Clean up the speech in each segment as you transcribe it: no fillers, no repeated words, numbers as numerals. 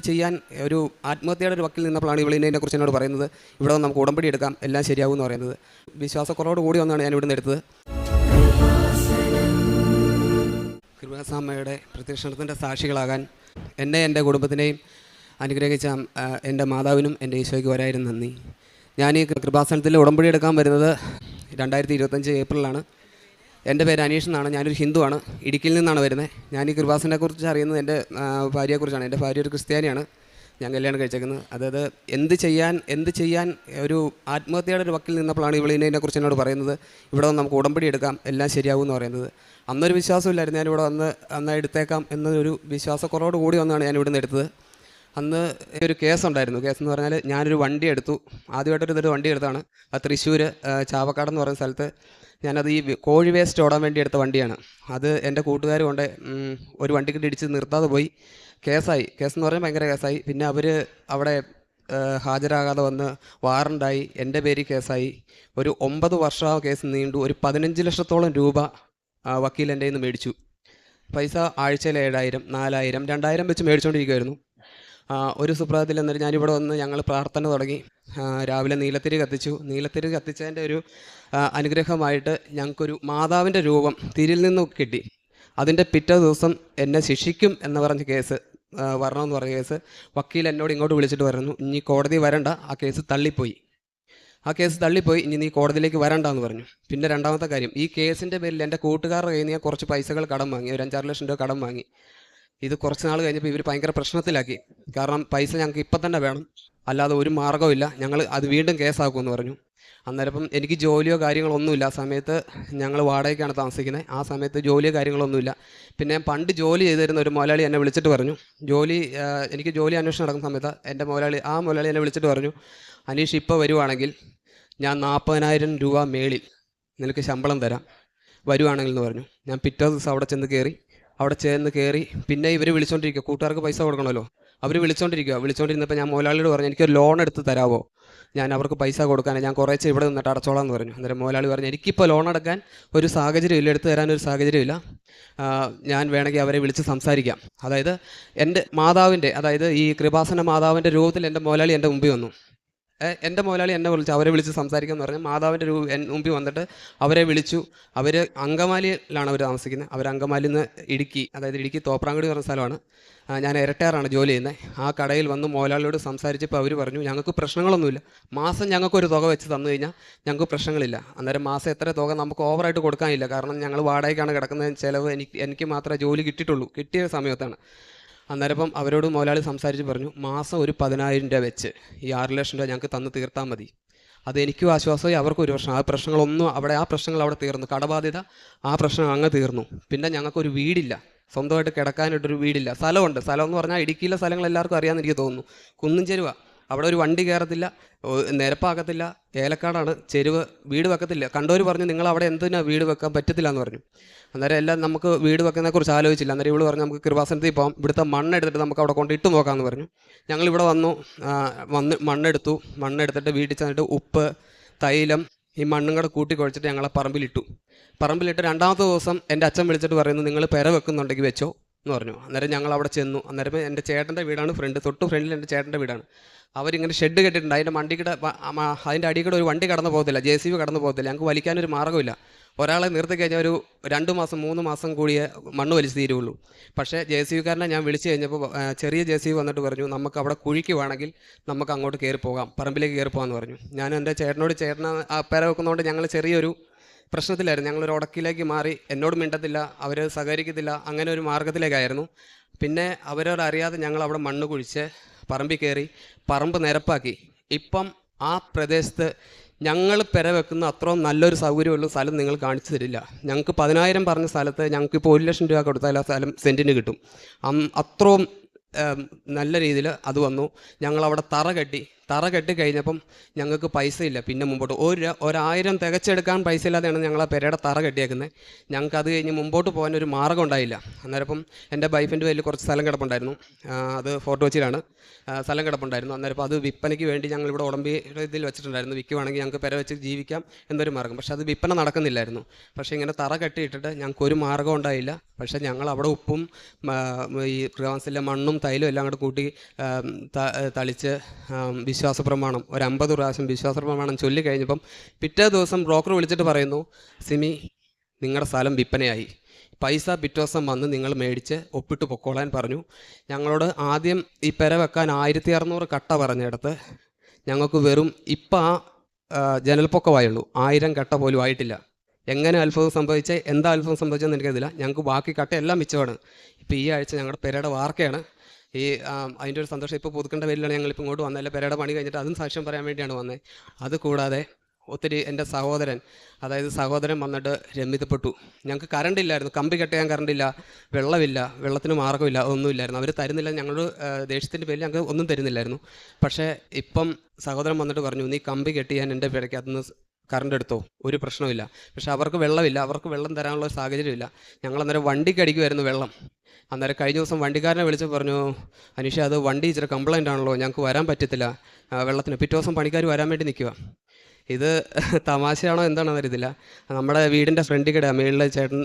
ചെയ്യാൻ ഒരു ആത്മഹത്യയുടെ ഒരു വക്കിൽ നിന്നപ്പോഴാണ് ഇവളിനെ കുറിച്ച് എന്നോട് പറയുന്നത്. ഇവിടെ വന്ന് നമുക്ക് ഉടമ്പടി എടുക്കാം, എല്ലാം ശരിയാവും എന്ന് പറയുന്നത്. വിശ്വാസക്കുറവോട് കൂടി വന്നാണ് ഞാൻ ഇവിടുന്ന് എടുത്തത്. കൃപാസമ്മയുടെ പ്രത്യക്ഷണത്തിൻ്റെ സാക്ഷികളാകാൻ എന്നെ എൻ്റെ കുടുംബത്തിനെയും അനുഗ്രഹിച്ച എൻ്റെ മാതാവിനും എൻ്റെ ഈശോയ്ക്ക് ഒരായിരം നന്ദി. ഞാൻ ഈ കൃപാസനത്തിൽ ഉടമ്പടി എടുക്കാൻ വരുന്നത് 2025 ഏപ്രിലാണ്. എൻ്റെ പേര് അനീഷ് എന്നാണ്. ഞാനൊരു ഹിന്ദുവാണ്. ഇടുക്കിയിൽ നിന്നാണ് വരുന്നത്. ഞാൻ ഈ കൃപാസനെക്കുറിച്ച് അറിയുന്നത് എൻ്റെ ഭാര്യയെക്കുറിച്ചാണ്. എൻ്റെ ഭാര്യ ഒരു ക്രിസ്ത്യാനിയാണ്. ഞാൻ കല്യാണം കഴിച്ചേക്കുന്നത്. അതായത് എന്ത് ചെയ്യാൻ ഒരു ആത്മഹത്യയുടെ ഒരു വക്കിൽ നിന്നപ്പോഴാണ് ഇവളിനെ കുറിച്ച് എന്നോട് പറയുന്നത്. ഇവിടെ വന്ന് നമുക്ക് ഉടമ്പടി എടുക്കാം, എല്ലാം ശരിയാവും എന്ന് പറയുന്നത്. അന്നൊരു വിശ്വാസമില്ലായിരുന്നു. ഞാനിവിടെ വന്ന് എടുത്തേക്കാം എന്നൊരു വിശ്വാസക്കുറവോട് കൂടി വന്നാണ് ഞാൻ ഇവിടുന്ന് എടുത്തത്. അന്ന് ഒരു കേസുണ്ടായിരുന്നു. കേസെന്ന് പറഞ്ഞാൽ ഞാനൊരു വണ്ടി എടുത്തു. ആദ്യമായിട്ടൊരു വണ്ടി എടുത്താണ്. അത് തൃശ്ശൂർ ചാവക്കാട് എന്ന് പറയുന്ന സ്ഥലത്ത് ഞാനത് ഈ കോഴി വേസ്റ്റ് ഓടാൻ വേണ്ടി എടുത്ത വണ്ടിയാണ്. അത് എൻ്റെ കൂട്ടുകാർ കൊണ്ട് ഒരു വണ്ടിക്കിട്ട് ഇടിച്ച് നിർത്താതെ പോയി. കേസെന്ന് പറഞ്ഞാൽ ഭയങ്കര കേസായി. പിന്നെ അവർ അവിടെ ഹാജരാകാതെ വന്ന് വാറണ്ടായി. എൻ്റെ പേരിൽ കേസായി. ഒരു 9 വർഷം ആ കേസ് നീണ്ടു. ഒരു 15 ലക്ഷത്തോളം രൂപ വക്കീൽ എൻ്റെ നിന്ന് മേടിച്ചു. പൈസ ആഴ്ചയിൽ 7000, 4000, 2000 വെച്ച് മേടിച്ചുകൊണ്ടിരിക്കുമായിരുന്നു. ഒരു സുപ്രഭാതത്തിൽ എന്നിട്ട് ഞാനിവിടെ വന്ന് ഞങ്ങൾ പ്രാർത്ഥന തുടങ്ങി. രാവിലെ നീലത്തിരി കത്തിച്ചു. നീലത്തിരി കത്തിച്ചതിൻ്റെ ഒരു അനുഗ്രഹമായിട്ട് ഞങ്ങൾക്കൊരു മാതാവിൻ്റെ രൂപം തിരിൽ നിന്നും കിട്ടി. അതിൻ്റെ പിറ്റേ ദിവസം എന്നെ ശിക്ഷിക്കും എന്ന് പറഞ്ഞ കേസ് വരണമെന്ന് പറഞ്ഞ കേസ് വക്കീൽ എന്നോട് ഇങ്ങോട്ട് വിളിച്ചിട്ട് പറഞ്ഞു, ഇനി കോടതി വരണ്ട, ആ കേസ് തള്ളിപ്പോയി, ഇനി നീ കോടതിയിലേക്ക് വരണ്ടെന്ന് പറഞ്ഞു. പിന്നെ രണ്ടാമത്തെ കാര്യം, ഈ കേസിൻ്റെ പേരിൽ എൻ്റെ കൂട്ടുകാരുടെ കയ്യിൽ നിന്ന് ഞാൻ കുറച്ച് പൈസകൾ കടം വാങ്ങി. ഒരു 5-6 ലക്ഷം രൂപ കടം വാങ്ങി. ഇത് കുറച്ച് നാൾ കഴിഞ്ഞപ്പോൾ ഇവർ ഭയങ്കര പ്രശ്നത്തിലാക്കി. കാരണം പൈസ ഞങ്ങൾക്ക് ഇപ്പം തന്നെ വേണം, അല്ലാതെ ഒരു മാർഗ്ഗമില്ല, ഞങ്ങൾ അത് വീണ്ടും കേസാക്കുമെന്ന് പറഞ്ഞു. അന്നേരം എനിക്ക് ജോലിയോ കാര്യങ്ങളോ ഒന്നുമില്ല. ആ സമയത്ത് ഞങ്ങൾ വാടകയ്ക്കാണ് താമസിക്കുന്നത്. ആ സമയത്ത് ജോലിയോ കാര്യങ്ങളൊന്നുമില്ല. പിന്നെ പണ്ട് ജോലി ചെയ്തിരുന്ന ഒരു മുതലാളി എന്നെ വിളിച്ചിട്ട് പറഞ്ഞു, എനിക്ക് ജോലി അന്വേഷണം നടക്കുന്ന സമയത്ത് എൻ്റെ മുതലാളി എന്നെ വിളിച്ചിട്ട് പറഞ്ഞു, അനീഷ് ഇപ്പോൾ വരുവാണെങ്കിൽ ഞാൻ 40,000 രൂപ മേളിൽ നിനക്ക് ശമ്പളം തരാം, വരുവാണെങ്കിൽ എന്ന് പറഞ്ഞു. ഞാൻ പിറ്റേ ദിവസം അവിടെ ചെന്ന് കയറി. പിന്നെ ഇവർ വിളിച്ചുകൊണ്ടിരിക്കുക, കൂട്ടുകാർക്ക് പൈസ കൊടുക്കണമല്ലോ. അവർ വിളിച്ചുകൊണ്ടിരുന്നപ്പോൾ ഞാൻ മുതലാളിയോട് പറഞ്ഞു, എനിക്കൊരു ലോൺ എടുത്ത് തരാമോ, ഞാൻ അവർക്ക് പൈസ കൊടുക്കാൻ, ഞാൻ കുറേശ്ശെ ഇവിടെ നിന്നിട്ട് അടച്ചോളാം എന്ന് പറഞ്ഞു. അന്നേരം മുതലാളി പറഞ്ഞു, എനിക്കിപ്പോൾ ലോൺ അടക്കാൻ ഒരു സാഹചര്യമില്ല, എടുത്തു തരാനൊരു സാഹചര്യമില്ല, ഞാൻ വേണമെങ്കിൽ അവരെ വിളിച്ച് സംസാരിക്കാം. അതായത് എൻ്റെ മാതാവിൻ്റെ, അതായത് ഈ കൃപാസന മാതാവിൻ്റെ രൂപത്തിൽ എൻ്റെ മുതലാളി എൻ്റെ മുമ്പിൽ വന്നു. എൻ്റെ മുതലാളി എന്നെ അവരെ വിളിച്ച് സംസാരിക്കാമെന്ന് പറഞ്ഞ് മാതാവിൻ്റെ മുമ്പിൽ വന്നിട്ട് അവരെ വിളിച്ചു. അവർ അങ്കമാലിയിലാണ് അവർ താമസിക്കുന്നത്. അവർ അങ്കമാലിയിൽ നിന്ന് ഇടുക്കി തോപ്രാങ്കുടി പറഞ്ഞ സ്ഥലമാണ്. ഞാൻ ഇരട്ടയാറാണ് ജോലി ചെയ്യുന്നത്. ആ കടയിൽ വന്ന് മുതലാളിയോട് സംസാരിച്ചപ്പോൾ അവർ പറഞ്ഞു, ഞങ്ങൾക്ക് പ്രശ്നങ്ങളൊന്നുമില്ല, മാസം ഞങ്ങൾക്കൊരു തുക വെച്ച് തന്നു കഴിഞ്ഞാൽ ഞങ്ങൾക്ക് പ്രശ്നങ്ങളില്ല. അന്നേരം മാസം എത്ര തുക നമുക്ക് ഓവറായിട്ട് കൊടുക്കാനില്ല, കാരണം ഞങ്ങൾ വാടകയ്ക്കാണ് കിടക്കുന്നത്. ചിലവ് എനിക്ക് മാത്രമേ ജോലി കിട്ടിയ സമയത്താണ്. അന്നേരം അവരോട് മുതലാളി സംസാരിച്ച് പറഞ്ഞു, മാസം ഒരു 10,000 രൂപ വെച്ച് ഈ 6 ലക്ഷം രൂപ ഞങ്ങൾക്ക് തന്ന് തീർത്താൽ മതി. അത് എനിക്കും ആശ്വാസമായി, അവർക്കും ഒരു പ്രശ്നം. ആ പ്രശ്നങ്ങളൊന്നും ആ പ്രശ്നങ്ങൾ അവിടെ തീർന്നു. കടബാധ്യത ആ പ്രശ്നം അങ്ങ് തീർന്നു. പിന്നെ ഞങ്ങൾക്കൊരു വീടില്ല, സ്വന്തമായിട്ട് കിടക്കാനായിട്ടൊരു വീടില്ല. സ്ഥലമുണ്ട്. സ്ഥലം എന്ന് പറഞ്ഞാൽ ഇടുക്കിയിലെ സ്ഥലങ്ങൾ എല്ലാവർക്കും അറിയാമെന്ന് എനിക്ക് തോന്നുന്നു. കുന്നും ചെരുവ, അവിടെ ഒരു വണ്ടി കയറത്തില്ല, നിരപ്പാക്കത്തില്ല, ഏലക്കാടാണ്, ചെരുവ്, വീട് വെക്കത്തില്ല. കണ്ടവർ പറഞ്ഞു, നിങ്ങൾ അവിടെ എന്തിനാ വീട് വെക്കാൻ പറ്റത്തില്ല എന്ന് പറഞ്ഞു. അന്നേരം എല്ലാം നമുക്ക് വീട് വെക്കുന്നതിനെക്കുറിച്ച് ആലോചിച്ചില്ല. അന്നേരം ഇവള് പറഞ്ഞു, നമുക്ക് കൃപാസനത്തിൽ പോകാം, ഇവിടുത്തെ മണ്ണെടുത്തിട്ട് നമുക്ക് അവിടെ കൊണ്ട് ഇട്ട് നോക്കാമെന്ന് പറഞ്ഞു. ഞങ്ങളിവിടെ വന്ന് മണ്ണെടുത്തിട്ട് വീട്ടിൽ ചെന്നിട്ട് ഉപ്പ്, തൈലം, ഈ മണ്ണും കൂടെ കൂട്ടിക്കുഴച്ചിട്ട് ഞങ്ങളെ പറമ്പിലിട്ട് രണ്ടാമത്തെ ദിവസം എൻ്റെ അച്ഛൻ വിളിച്ചിട്ട് പറയുന്നു, നിങ്ങൾ പെര വെക്കുന്നുണ്ടെങ്കിൽ വെച്ചോ എന്ന് പറഞ്ഞു. അന്നേരം ഞങ്ങൾ അവിടെ ചെന്നു. അന്നേരം എൻ്റെ ചേട്ടൻ്റെ വീടാണ് തൊട്ട് ഫ്രണ്ടിൽ എൻ്റെ ചേട്ടൻ്റെ വീടാണ്. അവരിങ്ങനെ ഷെഡ് കെട്ടിയിട്ടുണ്ട്. അതിൻ്റെ അടിയിൽ കൂടെ ഒരു വണ്ടി കടന്നു പോകത്തില്ല, JCB കടന്നു പോകത്തില്ല. ഞങ്ങൾക്ക് വലിക്കാനൊരു മാർഗ്ഗമില്ല. ഒരാളെ നിർത്തി കഴിഞ്ഞാൽ ഒരു 2 മാസം 3 മാസം കൂടിയേ മണ്ണ് വലിച്ച് തീരുള്ളൂ. പക്ഷേ JCBക്കാരനെ ഞാൻ വിളിച്ചു കഴിഞ്ഞപ്പോൾ ചെറിയ JCB വന്നിട്ട് പറഞ്ഞു, നമുക്ക് അവിടെ കുഴിക്കുവാണെങ്കിൽ നമുക്ക് അങ്ങോട്ട് കയറി പോകാം, പറമ്പിലേക്ക് കയറി പോകാമെന്ന് പറഞ്ഞു. ഞാൻ എൻ്റെ ചേട്ടനെ പെര വെക്കുന്നതുകൊണ്ട് ഞങ്ങൾ ചെറിയൊരു പ്രശ്നത്തിലായിരുന്നു. ഞങ്ങളൊരു ഉടക്കിലേക്ക് മാറി. എന്നോട് മിണ്ടത്തില്ല, അവർ സഹകരിക്കത്തില്ല, അങ്ങനെ ഒരു മാർഗ്ഗത്തിലേക്കായിരുന്നു. പിന്നെ അവരോട് അറിയാതെ ഞങ്ങൾ അവിടെ മണ്ണ് കുഴിച്ച് പറമ്പിൽ കയറി, പറമ്പ് നിരപ്പാക്കി. ഇപ്പം ആ പ്രദേശത്ത് ഞങ്ങൾ പെര വെക്കുന്ന അത്രയും നല്ലൊരു സൗകര്യമുള്ള സ്ഥലം നിങ്ങൾ കാണിച്ചു തരില്ല. ഞങ്ങൾക്ക് 10,000 പറഞ്ഞ സ്ഥലത്ത് ഞങ്ങൾക്കിപ്പോൾ 1 ലക്ഷം രൂപ കൊടുത്താൽ ആ സ്ഥലം സെൻറ്റിന് കിട്ടും. അത്രയും നല്ല രീതിയിൽ അത് വന്നു. ഞങ്ങളവിടെ തറ കെട്ടി തറ കെട്ടി കഴിഞ്ഞപ്പം ഞങ്ങൾക്ക് പൈസ ഇല്ല. പിന്നെ മുമ്പോട്ട് 1000 തികച്ചെടുക്കാൻ പൈസ ഇല്ലാതെയാണ് ഞങ്ങൾ ആ പെരയുടെ തറ കെട്ടിയേക്കുന്നത്. ഞങ്ങൾക്ക് അത് കഴിഞ്ഞ് മുമ്പോട്ട് പോകാൻ ഒരു മാർഗ്ഗം ഉണ്ടായില്ല. അന്നേരം എൻ്റെ വൈഫിൻ്റെ പേരിൽ കുറച്ച് സ്ഥലം കിടപ്പുണ്ടായിരുന്നു. അത് ഫോർട്ട് കൊച്ചിയിലാണ് സ്ഥലം കിടപ്പുണ്ടായിരുന്നു. അന്നേരം അത് വിൽപ്പനയ്ക്ക് വേണ്ടി ഞങ്ങളിവിടെ ഉടമ്പടിയിൽ ഇതിൽ വെച്ചിട്ടുണ്ടായിരുന്നു. വിൽക്കുവാണെങ്കിൽ ഞങ്ങൾക്ക് പെര വെച്ച് ജീവിക്കാം എന്നൊരു മാർഗ്ഗം. പക്ഷേ അത് വിൽപ്പന നടക്കുന്നില്ലായിരുന്നു. പക്ഷേ ഇങ്ങനെ തറ കെട്ടിയിട്ടിട്ട് ഞങ്ങൾക്കൊരു മാർഗ്ഗം ഉണ്ടായില്ല. പക്ഷേ ഞങ്ങൾ അവിടെ ഉപ്പും ഈ കൃപാസനത്തിലെ മണ്ണും തൈലും എല്ലാം കൂടെ കൂട്ടി തളിച്ച് വിശ്വാസ പ്രമാണം ഒരു 50 പ്രാവശ്യം വിശ്വാസ പ്രമാണം ചൊല്ലി കഴിഞ്ഞപ്പം പിറ്റേ ദിവസം ബ്രോക്കർ വിളിച്ചിട്ട് പറയുന്നു, സിമി നിങ്ങളുടെ സ്ഥലം വിൽപ്പനയായി, പൈസ പിറ്റേ ദിവസം വന്ന് നിങ്ങൾ മേടിച്ച് ഒപ്പിട്ട് പൊക്കോളാൻ പറഞ്ഞു. ഞങ്ങളോട് ആദ്യം ഈ പെര വെക്കാൻ 1600 കട്ട പറഞ്ഞിടത്ത് ഞങ്ങൾക്ക് വെറും ഇപ്പം ജനൽപ്പൊക്കമായുള്ളൂ, 1000 കട്ട പോലും ആയിട്ടില്ല. എങ്ങനെ അത്ഭുതം സംഭവിച്ചേ, എന്താ അത്ഭുതം സംഭവിച്ചതെന്ന് എനിക്കറിയില്ല. ഞങ്ങൾക്ക് ബാക്കി കട്ട എല്ലാം മിച്ചമാണ്. ഇപ്പോൾ ഈ ആഴ്ച ഞങ്ങളുടെ പെരയുടെ വാർക്കയാണ്. അതിൻ്റെ ഒരു സന്തോഷം ഇപ്പോൾ പുതുക്കേണ്ട പേരിലാണ് ഞങ്ങളിപ്പോൾ ഇങ്ങോട്ട് വന്നതല്ല, പെരയുടെ പണി കഴിഞ്ഞിട്ട് അതും സാക്ഷ്യം പറയാൻ വേണ്ടിയാണ് വന്നത്. അതുകൂടാതെ ഒത്തിരി എൻ്റെ സഹോദരൻ വന്നിട്ട് രമ്യതപ്പെട്ടു. ഞങ്ങൾക്ക് കറണ്ട് ഇല്ലായിരുന്നു, കമ്പി കെട്ടിയാൻ കറണ്ടില്ല, വെള്ളമില്ല, വെള്ളത്തിന് മാർഗ്ഗമില്ല, ഒന്നുമില്ലായിരുന്നു. അവർ തരുന്നില്ല, ഞങ്ങളുടെ ദേഷ്യത്തിൻ്റെ പേരിൽ ഞങ്ങൾക്ക് ഒന്നും തരുന്നില്ലായിരുന്നു. പക്ഷേ ഇപ്പം സഹോദരൻ വന്നിട്ട് പറഞ്ഞു, നീ കമ്പി കെട്ടിയാൻ എൻ്റെ പെരയ്ക്കകത്തുനിന്ന് കറണ്ട് എടുത്തോ, ഒരു പ്രശ്നമില്ല. പക്ഷെ അവർക്ക് വെള്ളമില്ല, അവർക്ക് വെള്ളം തരാനുള്ള ഒരു സാഹചര്യമില്ല. ഞങ്ങളന്നേരം വണ്ടിക്ക് അടിക്കുമായിരുന്നു വെള്ളം. അന്നേരം കഴിഞ്ഞ ദിവസം വണ്ടിക്കാരനെ വിളിച്ച് പറഞ്ഞു, അനീഷ അത് വണ്ടി ഇച്ചിരി കംപ്ലൈൻ്റ് ആണല്ലോ, ഞങ്ങൾക്ക് വരാൻ പറ്റത്തില്ല വെള്ളത്തിന്. പിറ്റേ ദിവസം പണിക്കാർ വരാൻ വേണ്ടി നിൽക്കുക. ഇത് തമാശയാണോ എന്താണെന്ന് അറിയത്തില്ല. നമ്മുടെ വീടിൻ്റെ ഫ്രണ്ടിൽ കൂടെ മേളിലെ ചേട്ടൻ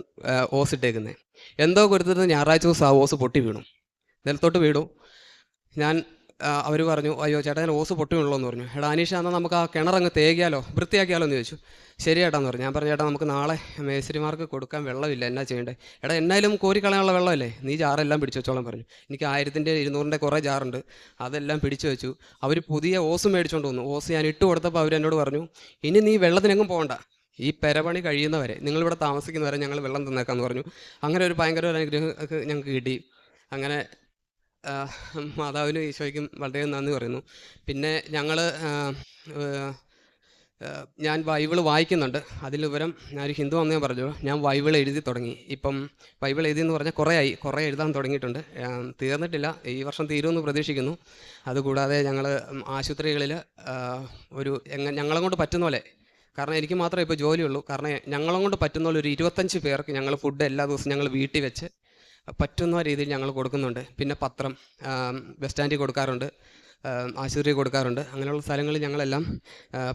ഓസ് ഇട്ടേക്കുന്നത് എന്തോ കൊടുത്തിട്ട് ഞായറാഴ്ച ദിവസം ആ ഓസ് പൊട്ടി വീണു, നിലത്തോട്ട് വീണു. അവർ പറഞ്ഞു, അയ്യോ ചേട്ടാ ഞാൻ ഓസ് പൊട്ടി വീണല്ലോ എന്ന് പറഞ്ഞു. എടാ അനീഷ എന്നാൽ നമുക്ക് ആ കിണറങ്ങ് തേകിയാലോ, വൃത്തിയാക്കിയാലോ എന്ന് ചോദിച്ചു. ശരി ചേട്ടാന്ന് പറഞ്ഞു. ഞാൻ പറഞ്ഞു, ചേട്ടാ നമുക്ക് നാളെ മേസ്തിരിമാർക്ക് കൊടുക്കാൻ വെള്ളമില്ല, എന്നാ ചെയ്യേണ്ടത്? എടാ എന്നാലും കോരിക്കളയാനുള്ള വെള്ളമല്ലേ, നീ ജാറെല്ലാം പിടിച്ചു വെച്ചോളാൻ പറഞ്ഞു. എനിക്ക് 1000-ൻ്റെ 200-ൻ്റെ കുറേ ജാറുണ്ട്, അതെല്ലാം പിടിച്ചു വെച്ചു. അവർ പുതിയ ഓസ് മേടിച്ചുകൊണ്ട് വന്നു. ഓസ് ഞാൻ ഇട്ട് കൊടുത്തപ്പോൾ അവരെന്നോട് പറഞ്ഞു, ഇനി നീ വെള്ളത്തിനെങ്ങും പോകണ്ട, ഈ പെരപണി കഴിയുന്നവരെ, നിങ്ങളിവിടെ താമസിക്കുന്നവരെ ഞങ്ങൾ വെള്ളം തന്നേക്കാമെന്ന് പറഞ്ഞു. അങ്ങനെ ഒരു ഭയങ്കര ഒരു അനുഗ്രഹം ഞങ്ങൾക്ക് കിട്ടി. അങ്ങനെ മാതാവിനും ഈശോയ്ക്കും വളരെ നന്ദി പറയുന്നു. പിന്നെ ഞാൻ ബൈബിൾ വായിക്കുന്നുണ്ട്. അതിലുപരം ഞാനൊരു ഹിന്ദു ആണെന്ന് ഞാൻ പറഞ്ഞു, ഞാൻ ബൈബിൾ എഴുതി തുടങ്ങി. ഇപ്പം ബൈബിൾ എഴുതിയെന്ന് പറഞ്ഞാൽ കുറേ എഴുതാൻ തുടങ്ങിയിട്ടുണ്ട്. തീർന്നിട്ടില്ല, ഈ വർഷം തീരുമെന്ന് പ്രതീക്ഷിക്കുന്നു. അതുകൂടാതെ ഞങ്ങൾ ആശുപത്രികളിൽ ഞങ്ങളെ കൊണ്ട് പറ്റുന്ന പോലെ, കാരണം എനിക്ക് മാത്രമേ ഇപ്പോൾ ജോലിയുള്ളൂ, കാരണം ഞങ്ങളെ കൊണ്ട് പറ്റുന്ന പോലെ ഒരു 25 പേർക്ക് ഞങ്ങൾ ഫുഡ് എല്ലാ ദിവസവും ഞങ്ങൾ വീട്ടിൽ വെച്ച് പറ്റുന്ന രീതിയിൽ ഞങ്ങൾ കൊടുക്കുന്നുണ്ട്. പിന്നെ പത്രം ബസ് സ്റ്റാൻഡിൽ കൊടുക്കാറുണ്ട്, ആശുപത്രി കൊടുക്കാറുണ്ട്. അങ്ങനെയുള്ള സ്ഥലങ്ങളിൽ ഞങ്ങളെല്ലാം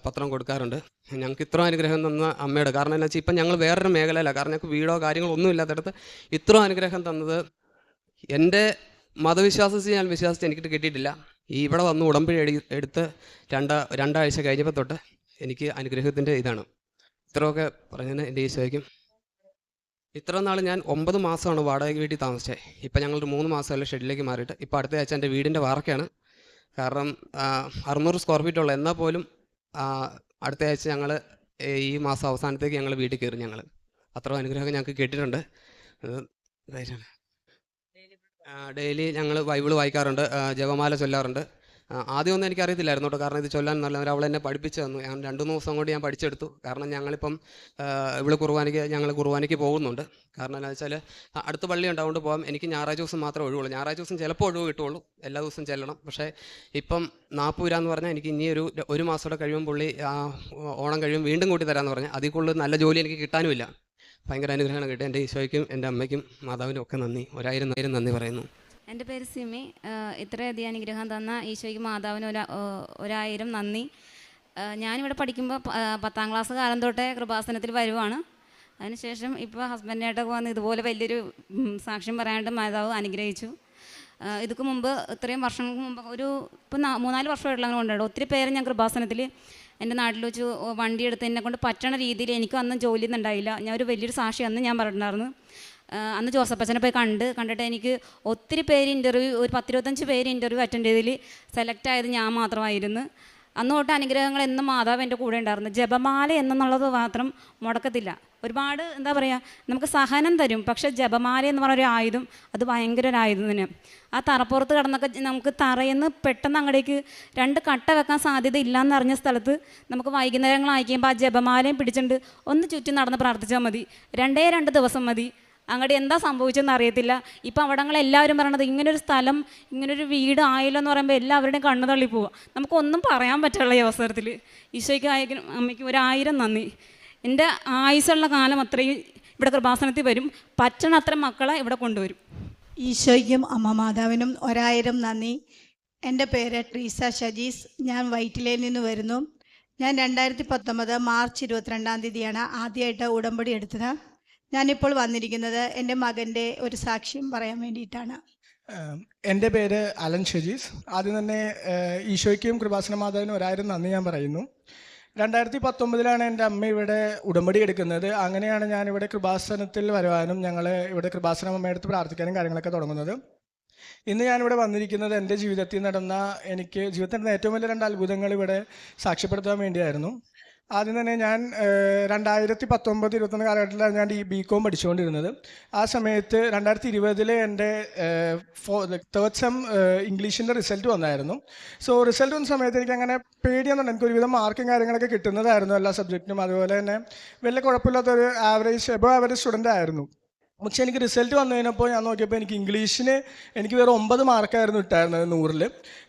പത്രം കൊടുക്കാറുണ്ട്. ഞങ്ങൾക്ക് ഇത്ര അനുഗ്രഹം തന്ന അമ്മയുടെ, കാരണം എന്താ വെച്ചാൽ ഇപ്പം ഞങ്ങൾ വേറൊരു മേഖലയില്ല, കാരണം ഞങ്ങൾക്ക് വീടോ കാര്യങ്ങളോ ഒന്നും ഇല്ലാത്തടത്ത് ഇത്ര അനുഗ്രഹം തന്നത് എൻ്റെ മതവിശ്വാസത്തിൽ ഞാൻ വിശ്വാസിച്ച് എനിക്കിട്ട് കിട്ടിയിട്ടില്ല. ഇവിടെ വന്ന് ഉടമ്പടി എടുത്ത് രണ്ടാഴ്ച കഴിഞ്ഞപ്പോൾ തൊട്ട് എനിക്ക് അനുഗ്രഹത്തിൻ്റെ ഇതാണ്. ഇത്രയൊക്കെ പറഞ്ഞതിന് എൻ്റെ ഈശോയ്ക്കും. ഇത്ര നാൾ ഞാൻ 9 മാസമാണ് വാടക വീട്ടിൽ താമസിച്ചത്. ഇപ്പം ഞങ്ങളൊരു 3 മാസമല്ല ഷെഡിലേക്ക് മാറിയിട്ട് ഇപ്പോൾ അടുത്ത ആഴ്ച എൻ്റെ വീടിൻ്റെ വാർക്കയാണ്. കാരണം 600 സ്ക്വയർ ഫീറ്റുള്ള, എന്നാൽ പോലും അടുത്ത ആഴ്ച ഞങ്ങൾ ഈ മാസം അവസാനത്തേക്ക് ഞങ്ങൾ വീട്ടിൽ കയറി. ഞങ്ങൾ അത്ര അനുഗ്രഹം ഞങ്ങൾക്ക് കിട്ടിയിട്ടുണ്ട്. ഡെയിലി ഞങ്ങൾ ബൈബിൾ വായിക്കാറുണ്ട്, ജപമാല ചൊല്ലാറുണ്ട്. ആദ്യമൊന്നും എനിക്കറിയത്തില്ലായിരുന്നു കേട്ടോ, കാരണം ഇത് ചൊല്ലാൻ നല്ല അവൾ എന്നെ പഠിപ്പിച്ചു തന്നു. ഞാൻ 2-3 ദിവസം കൊണ്ട് ഞാൻ പഠിച്ചെടുത്തു. കാരണം ഞങ്ങളിപ്പം ഞങ്ങൾ കുർബാനയ്ക്ക് പോകുന്നുണ്ട്. കാരണം എന്താ വെച്ചാൽ അടുത്ത പള്ളി ഉണ്ടാവുകൊണ്ട് പോകാം. എനിക്ക് ഞായറാഴ്ച ദിവസം മാത്രമേ ഒഴിവുള്ളൂ. ഞായറാഴ്ച ദിവസം ചിലപ്പോൾ ഒഴിവ് കിട്ടുള്ളൂ, എല്ലാ ദിവസവും ചെല്ലണം. പക്ഷേ ഇപ്പം 40 രൂപ എന്ന് പറഞ്ഞാൽ എനിക്ക് ഇനി ഒരു മാസം കൂടെ കഴിയുമ്പോൾ പുള്ളി ഓണം കഴിയുമ്പോൾ വീണ്ടും കൂട്ടി തരാമെന്ന് പറഞ്ഞാൽ അതിൽ കൂടുതൽ നല്ല ജോലി എനിക്ക് കിട്ടാനുമില്ല. ഭയങ്കര അനുഗ്രഹമാണ് കിട്ടിയത്. എൻ്റെ ഈശോയ്ക്കും എൻ്റെ അമ്മയ്ക്കും മാതാവിനും ഒക്കെ നന്ദി, 1000 നന്ദി പറയുന്നു. എൻ്റെ പേര് സിമി. ഇത്രയധികം അനുഗ്രഹം തന്ന ഈശോയ്ക്ക് മാതാവിന് 1000 നന്ദി. ഞാനിവിടെ പഠിക്കുമ്പോൾ 10ാം ക്ലാസ് കാലം തൊട്ടേ കൃപാസനത്തിൽ വരുവാണ്. അതിനുശേഷം ഇപ്പോൾ ഹസ്ബൻഡിനായിട്ടൊക്കെ വന്ന് ഇതുപോലെ വലിയൊരു സാക്ഷ്യം പറയാനായിട്ട് മാതാവ് അനുഗ്രഹിച്ചു. ഇതൊക്കെ മുമ്പ് ഇത്രയും വർഷങ്ങൾക്ക് മുമ്പ് ഇപ്പോൾ 3-4 വർഷമായിട്ടുള്ള അങ്ങനെ കൊണ്ടുപോയി ഒത്തിരി പേര് ഞാൻ കൃപാസനത്തിൽ എൻ്റെ നാട്ടിൽ വെച്ച് വണ്ടി എടുത്ത് എന്നെ കൊണ്ട് പറ്റണ രീതിയിൽ എനിക്ക് അന്ന് ജോലിയൊന്നും ഉണ്ടായില്ല. ഞാൻ ഒരു വലിയൊരു സാക്ഷി അന്ന് ഞാൻ പറഞ്ഞിട്ടുണ്ടായിരുന്നു. അന്ന് ജോസഫച്ചനെ പോയി കണ്ടിട്ട് എനിക്ക് ഒത്തിരി പേര് ഒരു 10-25 പേര് ഇൻ്റർവ്യൂ അറ്റൻഡ് ചെയ്തതിൽ സെലക്ട് ആയത് ഞാൻ മാത്രമായിരുന്നു. അന്ന് തൊട്ട് അനുഗ്രഹങ്ങൾ എന്നും മാതാവ് എൻ്റെ കൂടെ ഉണ്ടായിരുന്നു. ജപമാല എന്നുള്ളത് മാത്രം മുടക്കത്തില്ല. ഒരുപാട് എന്താ പറയുക, നമുക്ക് സഹനം തരും. പക്ഷേ ജപമാല എന്ന് പറഞ്ഞൊരു ആയുധം, അത് ഭയങ്കര ഒരു ആയുധം തന്നെ. ആ തറപ്പുറത്ത് കിടന്നൊക്കെ നമുക്ക് തറയെന്ന് പെട്ടെന്ന് അങ്ങടേക്ക് 2 കട്ട വെക്കാൻ സാധ്യത ഇല്ലയെന്ന് അറിഞ്ഞ സ്ഥലത്ത് നമുക്ക് വൈകുന്നേരങ്ങളായിക്കുമ്പോൾ ആ ജപമാലയും പിടിച്ചിട്ട് ഒന്ന് ചുറ്റി നടന്ന് പ്രാർത്ഥിച്ചാൽ മതി. 2 ദിവസം മതി. അങ്ങോട്ട് എന്താ സംഭവിച്ചതെന്ന് അറിയത്തില്ല. ഇപ്പം അവിടങ്ങളെല്ലാവരും പറയണത് ഇങ്ങനൊരു സ്ഥലം, ഇങ്ങനൊരു വീട് ആയല്ലോ എന്ന് പറയുമ്പോൾ എല്ലാവരുടെയും കണ്ണു തള്ളി പോവുക. നമുക്കൊന്നും പറയാൻ പറ്റുള്ള ഈ അവസരത്തിൽ ഈശോയ്ക്ക് അമ്മയ്ക്ക് 1000 നന്ദി. എൻ്റെ ആയുസ്സുള്ള കാലം അത്രയും ഇവിടെ കൃപാസനത്തിൽ വരും, പറ്റണ അത്രയും മക്കളെ ഇവിടെ കൊണ്ടുവരും. ഈശോയ്ക്കും അമ്മ മാതാവിനും 1000 നന്ദി. എൻ്റെ പേര് ട്രീസ ഷജീസ്. ഞാൻ വൈറ്റിലയിൽ നിന്ന് വരുന്നു. ഞാൻ 2019 മാർച്ച് 22-ാം തീയതിയാണ് ആദ്യമായിട്ട് ഉടമ്പടി എടുത്തത്. ഞാനിപ്പോൾ വന്നിരിക്കുന്നത് എൻ്റെ മകൻ്റെ ഒരു സാക്ഷ്യം പറയാൻ വേണ്ടിയിട്ടാണ്. എൻ്റെ പേര് അലൻ ഷജീസ്. ആദ്യം തന്നെ ഈശോയ്ക്കും കൃപാസന മാതാവിനും 1000 നന്ദി ഞാൻ പറയുന്നു. 2019 എൻ്റെ അമ്മ ഇവിടെ ഉടമ്പടി എടുക്കുന്നത്. അങ്ങനെയാണ് ഞാനിവിടെ കൃപാസനത്തിൽ വരുവാനും ഞങ്ങൾ ഇവിടെ കൃപാസന അമ്മയെടുത്ത് പ്രാർത്ഥിക്കാനും കാര്യങ്ങളൊക്കെ തുടങ്ങുന്നത്. ഇന്ന് ഞാനിവിടെ വന്നിരിക്കുന്നത് എൻ്റെ ജീവിതത്തിൽ നടന്ന ജീവിതത്തിൽ നടന്ന ഏറ്റവും വലിയ 2 അത്ഭുതങ്ങൾ ഇവിടെ സാക്ഷ്യപ്പെടുത്താൻ വേണ്ടിയായിരുന്നു. ആദ്യം തന്നെ ഞാൻ 2019-21 കാലഘട്ടത്തിലാണ് ഞാൻ ഈ BCom പഠിച്ചുകൊണ്ടിരുന്നത്. ആ സമയത്ത് 2020 എൻ്റെ 3rd സെം ഇംഗ്ലീഷിൻ്റെ റിസൾട്ട് വന്നായിരുന്നു. സോ റിസൾട്ട് വന്ന സമയത്ത് എനിക്ക് അങ്ങനെ പേടിയൊന്നുണ്ട്. എനിക്ക് ഒരുവിധം മാർക്കും കാര്യങ്ങളൊക്കെ കിട്ടുന്നതായിരുന്നു എല്ലാ സബ്ജക്റ്റിനും. അതുപോലെ തന്നെ വലിയ കുഴപ്പമില്ലാത്തൊരു എബോ ആവറേജ് സ്റ്റുഡൻ്റ് ആയിരുന്നു. പക്ഷേ എനിക്ക് റിസൾട്ട് വന്നു കഴിഞ്ഞപ്പോൾ ഞാൻ നോക്കിയപ്പോൾ എനിക്ക് ഇംഗ്ലീഷിന് എനിക്ക് വേറെ 9 മാർക്കായിരുന്നു ഇട്ടായിരുന്നത് 100-ൽ.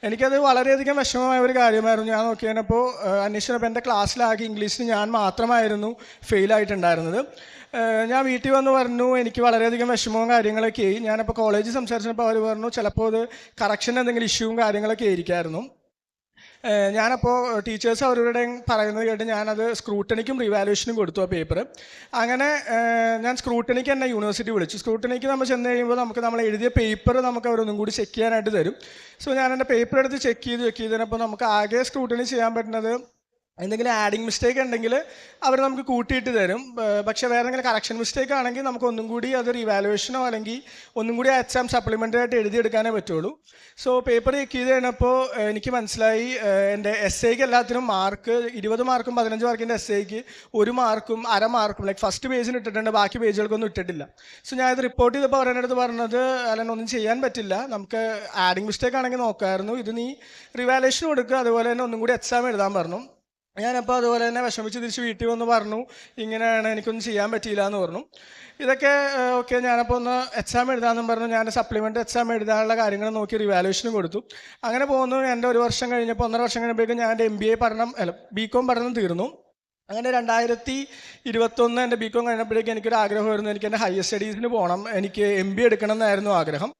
എനിക്കത് വളരെയധികം വിഷമമായ ഒരു കാര്യമായിരുന്നു. ഞാൻ നോക്കിയപ്പോൾ അന്വേഷിച്ചപ്പോൾ എൻ്റെ ക്ലാസ്സിലാകെ ഇംഗ്ലീഷിന് ഞാൻ മാത്രമായിരുന്നു ഫെയിലായിട്ടുണ്ടായിരുന്നത്. ഞാൻ വീട്ടിൽ വന്ന് പറഞ്ഞു എനിക്ക് വളരെയധികം വിഷമവും കാര്യങ്ങളൊക്കെ ആയി. ഞാനപ്പോൾ കോളേജിൽ സംസാരിച്ചപ്പോൾ അവർ പറഞ്ഞു ചിലപ്പോൾ അത് കറക്ഷൻ എന്തെങ്കിലും ഇഷ്യൂവും കാര്യങ്ങളൊക്കെ ആയിരിക്കായിരുന്നു. ഞാനപ്പോൾ ടീച്ചേഴ്സ് അവരുടെ പറയുന്നത് കേട്ട് ഞാനത് സ്ക്രൂട്ടണിക്കും റിവാലുവേഷനും കൊടുത്തു ആ പേപ്പർ. അങ്ങനെ ഞാൻ സ്ക്രൂട്ടണിക്ക് തന്നെ യൂണിവേഴ്സിറ്റി വിളിച്ചു. സ്ക്രൂട്ടണിക്ക് നമ്മൾ ചെന്ന് കഴിയുമ്പോൾ നമ്മൾ എഴുതിയ പേപ്പർ നമുക്ക് അവരൊന്നും കൂടി ചെക്ക് ചെയ്യാനായിട്ട് തരും. സോ ഞാൻ എൻ്റെ പേപ്പർ എടുത്ത് ചെക്ക് ചെയ്തപ്പോൾ നമുക്ക് ആകെ സ്ക്രൂട്ടണി ചെയ്യാൻ പറ്റുന്നത് എന്തെങ്കിലും ആഡിങ് മിസ്റ്റേക്ക് ഉണ്ടെങ്കിൽ അവർ നമുക്ക് കൂട്ടിയിട്ട് തരും. പക്ഷേ വേറെ എന്തെങ്കിലും കറക്ഷൻ മിസ്റ്റേക്ക് ആണെങ്കിൽ നമുക്ക് ഒന്നും കൂടി അത് റിവാലുവേഷനോ അല്ലെങ്കിൽ ഒന്നും കൂടി ആ എക്സാം സപ്ലിമെൻ്ററി ആയിട്ട് എഴുതിയെടുക്കാനേ പറ്റുള്ളൂ. സോ പേപ്പർ ചെക്ക് ചെയ്ത് കഴിഞ്ഞപ്പോൾ എനിക്ക് മനസ്സിലായി എൻ്റെ എസ്സേക്ക് എല്ലാത്തിനും മാർക്ക് 20 മാർക്കും 15 മാർക്കിൻ്റെ എസ്സേക്ക് 1 മാർക്കും 1/2 മാർക്കും ഫസ്റ്റ് പേജിന് ഇട്ടിട്ടുണ്ട്, ബാക്കി പേജുകൾക്കൊന്നും ഇട്ടിട്ടില്ല. സോ ഞാൻ ഇത് റിപ്പോർട്ട് ചെയ്തപ്പോൾ അവരുടെ അടുത്ത് പറഞ്ഞത് അല്ലെങ്കിൽ ഒന്നും ചെയ്യാൻ പറ്റില്ല, നമുക്ക് ആഡിങ് മിസ്റ്റേക്ക് ആണെങ്കിൽ നോക്കാമായിരുന്നു, ഇത് നീ റിവാലുവേഷൻ കൊടുക്കുക, അതുപോലെ തന്നെ ഒന്നും കൂടി എക്സാം എഴുതാൻ പറഞ്ഞു. ഞാനപ്പോൾ അതുപോലെ തന്നെ വിഷമിച്ച് തിരിച്ച് വീട്ടിൽ വന്ന് പറഞ്ഞു ഇങ്ങനെയാണ്, എനിക്കൊന്നും ചെയ്യാൻ പറ്റിയില്ല എന്ന് പറഞ്ഞു. ഇതൊക്കെ ഓക്കെ, ഞാനപ്പോൾ ഒന്ന് എക്സാം എഴുതാമെന്നും പറഞ്ഞു. ഞാൻ സപ്ലിമെൻ്റ് എക്സാം എഴുതാനുള്ള കാര്യങ്ങൾ നോക്കി റിവാലുവേഷനും കൊടുത്തു. അങ്ങനെ പോകുന്നു. എൻ്റെ 1 വർഷം കഴിഞ്ഞപ്പോൾ 1.5 വർഷം കഴിഞ്ഞപ്പോഴേക്കും ഞാൻ എൻ്റെ BCom പഠനം തീർന്നു. അങ്ങനെ 2021 എൻ്റെ BCom കഴിഞ്ഞപ്പോഴേക്കും എനിക്കൊരു ആഗ്രഹമായിരുന്നു, എനിക്ക് എൻ്റെ ഹയർ സ്റ്റഡീസിന് പോകണം, എനിക്ക് MBA എടുക്കണം എന്നായിരുന്നു ആഗ്രഹം.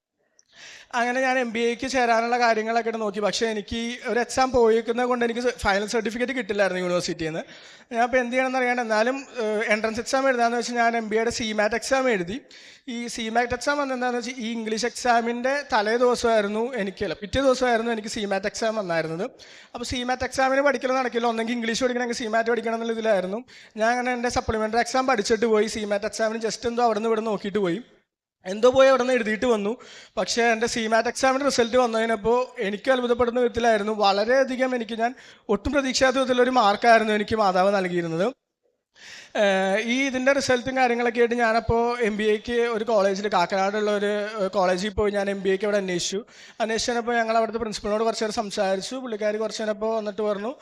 അങ്ങനെ ഞാൻ MBAക്ക് ചേരാനുള്ള കാര്യങ്ങളൊക്കെ നോക്കി. പക്ഷേ എനിക്ക് ഒരു എക്സാം പോയിരിക്കുന്നത് കൊണ്ട് എനിക്ക് ഫൈനൽ സർട്ടിഫിക്കറ്റ് കിട്ടില്ലായിരുന്നു യൂണിവേഴ്സിറ്റിയിൽ നിന്ന്. ഞാൻ ഇപ്പോൾ എന്ത് ചെയ്യണമെന്ന് അറിയാണ്ട് എന്നാലും എൻട്രൻസ് എക്സാം എഴുതാമെന്ന് വെച്ചാൽ ഞാൻ MBAയുടെ CMAT എക്സാം എഴുതി. ഈ CMAT എക്സാം വന്നെന്താണെന്ന് വെച്ചാൽ ഈ ഇംഗ്ലീഷ് എക്സാമിൻ്റെ പിറ്റേ ദിവസമായിരുന്നു എനിക്ക് CMAT എക്സാം വന്നായിരുന്നത്. അപ്പോൾ CMAT എക്സാമിന് പഠിക്കൽ നടക്കില്ല, ഒന്നെങ്കിൽ ഇംഗ്ലീഷ് പഠിക്കണമെങ്കിൽ CMAT പഠിക്കണം എന്നുള്ള ഇതിലായിരുന്നു. ഞാൻ അങ്ങനെ എൻ്റെ സപ്ലിമെൻ്ററി എക്സാം പഠിച്ചിട്ട് പോയി. CMAT എക്സാമിന് ജസ്റ്റ് എന്തോ അവിടെ നിന്ന് ഇവിടെ നോക്കിയിട്ട് പോയി, എന്തോ പോയി അവിടെ നിന്ന് എഴുതിയിട്ട് വന്നു. പക്ഷേ എൻ്റെ CMAT എക്സാമിൻ്റെ റിസൾട്ട് വന്നു കഴിഞ്ഞപ്പോൾ എനിക്ക് അത്ഭുതപ്പെടുന്ന വിധത്തിലായിരുന്നു. വളരെയധികം ഞാൻ ഒട്ടും പ്രതീക്ഷിക്കാത്ത വിധത്തിലൊരു മാർക്കായിരുന്നു എനിക്ക് മാതാവ് നൽകിയിരുന്നത്. ഇതിൻ്റെ റിസൾട്ടും കാര്യങ്ങളൊക്കെ ആയിട്ട് ഞാനപ്പോൾ MBAക്ക് ഒരു കോളേജിൽ കാക്കനാടുള്ള ഒരു കോളേജിൽ പോയി ഞാൻ MBAക്ക് അവിടെ അന്വേഷിച്ചപ്പോൾ ഞങ്ങൾ അവിടുത്തെ പ്രിൻസിപ്പളിനോട് കുറച്ച് നേരം സംസാരിച്ചു. പുള്ളിക്കാരി കുറച്ച് നേരപ്പോൾ വന്നിട്ട് പറഞ്ഞു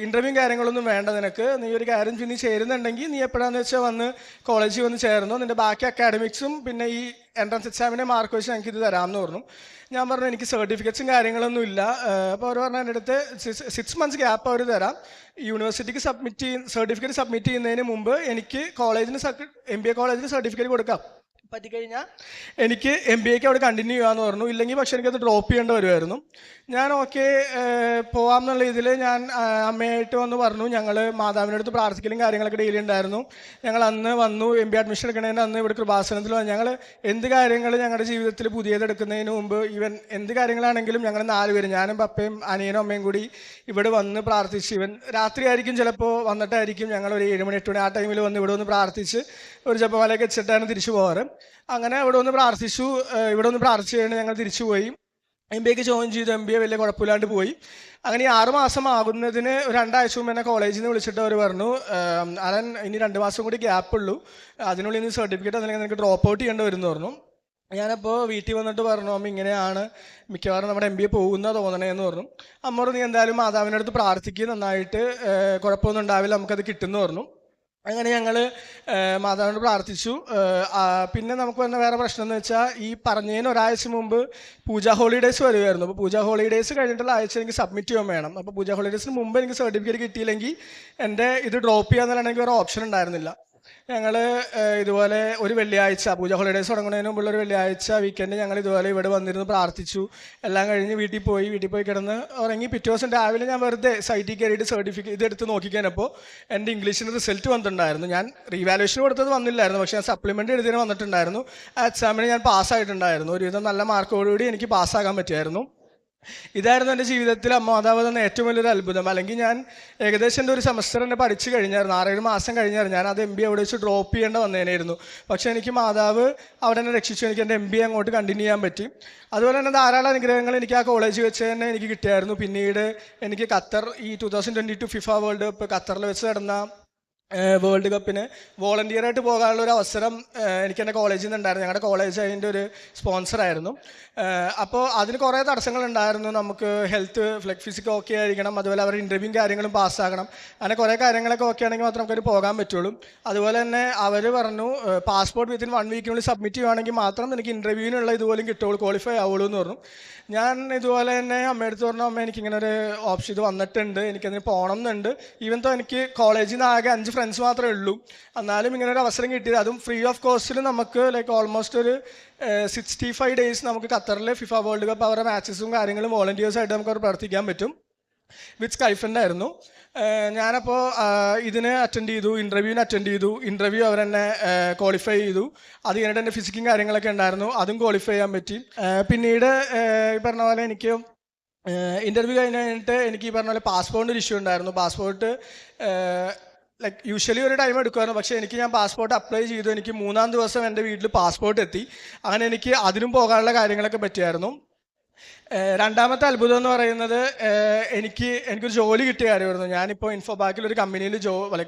ഇൻ്റർവ്യൂ കാര്യങ്ങളൊന്നും വേണ്ട, നിനക്ക് നീ ഒരു കാര്യം നീ ചേരുന്നുണ്ടെങ്കിൽ നീ എപ്പോഴാണെന്ന് വെച്ചാൽ വന്ന് കോളേജിൽ വന്ന് ചേർന്നു, നിൻ്റെ ബാക്കി അക്കാഡമിക്സും പിന്നെ ഈ എൻട്രൻസ് എക്സാമിൻ്റെ മാർക്ക് വെച്ച് ഞങ്ങൾക്ക് ഇത് തരാമെന്ന് പറഞ്ഞു. ഞാൻ പറഞ്ഞു എനിക്ക് സർട്ടിഫിക്കറ്റ്സും കാര്യങ്ങളൊന്നും ഇല്ല. അപ്പോൾ അവർ പറഞ്ഞു എൻ്റെ അടുത്ത് 6 months ഗ്യാപ്പ് അവർ തരാം, യൂണിവേഴ്സിറ്റിക്ക് സർട്ടിഫിക്കറ്റ് സബ്മിറ്റ് ചെയ്യുന്നതിന് മുമ്പ് എനിക്ക് MBA കോളേജിന് സർട്ടിഫിക്കറ്റ് കൊടുക്കാം, പറ്റിക്കഴിഞ്ഞാൽ എനിക്ക് MBAക്ക് അവിടെ കണ്ടിന്യൂ ചെയ്യാമെന്ന് പറഞ്ഞു. ഇല്ലെങ്കിൽ പക്ഷേ എനിക്കത് ഡ്രോപ്പ് ചെയ്യേണ്ടി വരുമായിരുന്നു. ഞാൻ ഓക്കെ പോവാം എന്നുള്ള ഇതിൽ ഞാൻ അമ്മയായിട്ട് വന്ന് പറഞ്ഞു. ഞങ്ങൾ മാതാവിൻ്റെ അടുത്ത് പ്രാർത്ഥിക്കലും കാര്യങ്ങളൊക്കെ ഡെയിലി ഉണ്ടായിരുന്നു. ഞങ്ങൾ അന്ന് വന്നു MBA അഡ്മിഷൻ എടുക്കുന്നതിന് അന്ന് ഇവിടെ കൃപാസനത്തിൽ വന്നു. ഞങ്ങൾ എന്ത് കാര്യങ്ങൾ ഞങ്ങളുടെ ജീവിതത്തിൽ പുതിയതെടുക്കുന്നതിന് മുമ്പ് ഈവൻ എന്ത് കാര്യങ്ങളാണെങ്കിലും ഞങ്ങൾ 4 പേര്, ഞാനും പപ്പയും അനിയനും അമ്മയും കൂടി ഇവിടെ വന്ന് പ്രാർത്ഥിച്ച്, ഇവൻ രാത്രി ആയിരിക്കും ചിലപ്പോൾ വന്നിട്ടായിരിക്കും ഞങ്ങൾ ഒരു 7 മണി 8 മണി ആ ടൈമിൽ വന്ന് ഇവിടെ വന്ന് പ്രാർത്ഥിച്ച് ഒരു ജപമാലയൊക്കെ വെച്ചിട്ടാണ് തിരിച്ചു പോകാറ്. അങ്ങനെ ഇവിടെ ഒന്ന് പ്രാർത്ഥിച്ചു കഴിഞ്ഞ് ഞങ്ങൾ തിരിച്ചു പോയി. MBAക്ക് ജോയിൻ ചെയ്തു. MBA വലിയ കുഴപ്പമില്ലാണ്ട് പോയി. അങ്ങനെ 6 മാസം ആകുന്നതിന് 2 ആഴ്ച മുമ്പ് എന്നെ കോളേജിൽ നിന്ന് വിളിച്ചിട്ട് അവർ പറഞ്ഞു അലൻ ഇനി 2 മാസം കൂടി ഗ്യാപ്പുള്ളൂ, അതിനുള്ളിൽ നിന്ന് സർട്ടിഫിക്കറ്റ് അല്ലെങ്കിൽ നിനക്ക് ഡ്രോപ്പ് ഔട്ട് ചെയ്യേണ്ടി വരുമെന്ന് പറഞ്ഞു. ഞാനപ്പോൾ വീട്ടിൽ വന്നിട്ട് പറഞ്ഞു അമ്മ ഇങ്ങനെയാണ് മിക്കവാറും നമ്മുടെ MBA പോകുന്ന തോന്നണേന്ന് പറഞ്ഞു. അമ്മ പറഞ്ഞു നീ എന്തായാലും മാതാവിൻ്റെ അടുത്ത് പ്രാർത്ഥിക്കുക, നന്നായിട്ട് കുഴപ്പമൊന്നും ഉണ്ടാവില്ല, നമുക്കത് കിട്ടുമെന്ന് പറഞ്ഞു. അങ്ങനെ ഞങ്ങൾ മാതാവിനോട് പ്രാർത്ഥിച്ചു. പിന്നെ നമുക്ക് വന്ന വേറെ പ്രശ്നം എന്ന് വെച്ചാൽ ഈ പറഞ്ഞതിന് ഒരാഴ്ച മുമ്പ് പൂജ ഹോളിഡേയ്സ് വരുമായിരുന്നു. അപ്പോൾ പൂജ ഹോളിഡേയ്സ് കഴിഞ്ഞിട്ടുള്ള ആഴ്ച എനിക്ക് സബ്മിറ്റ് ചെയ്യാൻ വേണം. അപ്പോൾ പൂജ ഹോളിഡേയ്സിന് മുമ്പ് എനിക്ക് സർട്ടിഫിക്കറ്റ് കിട്ടിയില്ലെങ്കിൽ എൻ്റെ ഇത് ഡ്രോപ്പ് ചെയ്യാന്നുള്ളത് എനിക്ക് വേറെ ഓപ്ഷൻ ഉണ്ടായിരുന്നില്ല. ഞങ്ങൾ ഇതുപോലെ ഒരു വെള്ളിയാഴ്ച പൂജ ഹോളിഡേയ്സ് തുടങ്ങുന്നതിന് മുമ്പുള്ള ഒരു വെള്ളിയാഴ്ച വീക്കെൻഡ് ഞങ്ങൾ ഇതുപോലെ ഇവിടെ വന്നിരുന്ന് പ്രാർത്ഥിച്ചു. എല്ലാം കഴിഞ്ഞ് വീട്ടിൽ പോയി കിടന്ന് ഉറങ്ങി. പിറ്റേ ദിവസം രാവിലെ ഞാൻ വെറുതെ സൈറ്റിൽ കയറിയിട്ട് സർട്ടിഫിക്കറ്റ് ഇതെടുത്ത് നോക്കിക്കഴിഞ്ഞപ്പോൾ എൻ്റെ ഇംഗ്ലീഷിൻ്റെ റിസൾട്ട് വന്നിട്ടുണ്ടായിരുന്നു. ഞാൻ റീവാലുവേഷൻ കൊടുത്തത് വന്നില്ലായിരുന്നു, പക്ഷേ ഞാൻ സപ്ലിമെൻ്റ് എഴുതിയതിന് വന്നിട്ടുണ്ടായിരുന്നു. ആ എക്സാമിന് ഞാൻ പാസ്സായിട്ടുണ്ടായിരുന്നു. ഒരുവിധം നല്ല മാർക്കോടുകൂടി എനിക്ക് പാസ്സാകാൻ പറ്റിയായിരുന്നു. ഇതായിരുന്നു എൻ്റെ ജീവിതത്തിൽ അമ്മ മാതാവ് തന്ന ഏറ്റവും വലിയൊരു അത്ഭുതം. അല്ലെങ്കിൽ ഞാൻ ഏകദേശം എൻ്റെ ഒരു സെമസ്റ്റർ തന്നെ പഠിച്ചു കഴിഞ്ഞായിരുന്നു, 6-7 മാസം കഴിഞ്ഞായിരുന്നു. ഞാൻ അത് MBA അവിടെ വെച്ച് ഡ്രോപ്പ് ചെയ്യേണ്ട വന്നേനായിരുന്നു. പക്ഷേ എനിക്ക് മാതാവ് അവിടെ തന്നെ രക്ഷിച്ചു. എനിക്ക് എൻ്റെ MBA അങ്ങോട്ട് കണ്ടിന്യൂ ചെയ്യാൻ പറ്റി. അതുപോലെ തന്നെ ധാരാളം അനുഗ്രഹങ്ങൾ എനിക്ക് ആ കോളേജ് വെച്ച് തന്നെ എനിക്ക് കിട്ടിയായിരുന്നു. പിന്നീട് എനിക്ക് ഖത്തർ ഈ 2022 ഫിഫ വേൾഡ് കപ്പ് ഖത്തറിൽ വെച്ച് നടന്ന വേൾഡ് കപ്പിന് വോളണ്ടിയറായിട്ട് പോകാനുള്ള ഒരു അവസരം എനിക്ക് എൻ്റെ കോളേജിൽ നിന്നുണ്ടായിരുന്നു. ഞങ്ങളുടെ കോളേജ് അതിൻ്റെ ഒരു സ്പോൺസറായിരുന്നു. അപ്പോൾ അതിന് കുറേ തടസ്സങ്ങളുണ്ടായിരുന്നു. നമുക്ക് ഹെൽത്ത് ഫിസിക്കൽ ഓക്കെ ആയിരിക്കണം, അതുപോലെ അവരുടെ ഇൻ്റർവ്യൂവും കാര്യങ്ങളും പാസ്സാകണം. അങ്ങനെ കുറേ കാര്യങ്ങളൊക്കെ ഓക്കെ ആണെങ്കിൽ മാത്രം നമുക്കതിന് പോകാൻ പറ്റുള്ളൂ. അതുപോലെ തന്നെ അവർ പറഞ്ഞു പാസ്പോർട്ട് വിത്തിൻ 1 വീക്കിനുള്ളിൽ സബ്മിറ്റ് ചെയ്യുകയാണെങ്കിൽ മാത്രം എനിക്ക് ഇൻ്റർവ്യൂവിനുള്ള ഇതുപോലും കിട്ടുള്ളൂ, ക്വാളിഫൈ ആവുള്ളൂ എന്ന് പറഞ്ഞു. ഞാൻ ഇതുപോലെ തന്നെ അമ്മയെടുത്ത് പറഞ്ഞു, അമ്മ എനിക്കിങ്ങനെ ഒരു ഓപ്ഷൻ ഇത് വന്നിട്ടുണ്ട്, എനിക്കതിന് പോകണം എന്നുണ്ട്. ഈവൻ തോ എനിക്ക് കോളേജിൽ നിന്ന് ആകെ 5 ഫ്രണ്ട്സ് മാത്രമേ ഉള്ളൂ, എന്നാലും ഇങ്ങനെ ഒരു അവസരം കിട്ടിയത്, അതും ഫ്രീ ഓഫ് കോസ്റ്റിൽ നമുക്ക് ലൈക്ക് ഓൾമോസ്റ്റ് ഒരു 65 ഡേയ്സ് നമുക്ക് ഖത്തറിലെ ഫിഫ വേൾഡ് കപ്പ് അവരുടെ മാച്ചസും കാര്യങ്ങളും വോളണ്ടിയേഴ്സായിട്ട് നമുക്ക് അവർ പ്രവർത്തിക്കാൻ പറ്റും. വിത്ത് സ്കൈഫൻ്റെ ആയിരുന്നു. ഞാനപ്പോൾ ഇതിന് അറ്റൻഡ് ചെയ്തു, ഇൻ്റർവ്യൂവിന് അറ്റൻഡ് ചെയ്തു. ഇൻ്റർവ്യൂ അവരെന്നെ ക്വാളിഫൈ ചെയ്തു. അത് കഴിഞ്ഞിട്ട് എൻ്റെ ഫിസിക്കും കാര്യങ്ങളൊക്കെ ഉണ്ടായിരുന്നു, അതും ക്വാളിഫൈ ചെയ്യാൻ പറ്റി. പിന്നീട് ഈ പറഞ്ഞ പോലെ എനിക്ക് ഇൻ്റർവ്യൂ കഴിഞ്ഞിട്ട് എനിക്ക് ഈ പറഞ്ഞ പോലെ പാസ്പോർട്ടിൻ്റെ ഒരു ഇഷ്യൂ ഉണ്ടായിരുന്നു. പാസ്പോർട്ട് ലൈക്ക് യൂഷ്വലി ഒരു ടൈം എടുക്കുമായിരുന്നു, പക്ഷേ ഞാൻ പാസ്പോർട്ട് അപ്ലൈ ചെയ്തു. എനിക്ക് 3-ാം ദിവസം എൻ്റെ വീട്ടിൽ പാസ്പോർട്ട് എത്തി. അങ്ങനെ എനിക്ക് അതിനും പോകാനുള്ള കാര്യങ്ങളൊക്കെ പറ്റിയായിരുന്നു. രണ്ടാമത്തെ അത്ഭുതം എന്ന് പറയുന്നത് എനിക്കൊരു ജോലി കിട്ടിയ കാര്യമായിരുന്നു. ഞാനിപ്പോൾ ഇൻഫോപാക്കിൽ ഒരു കമ്പനിയിൽ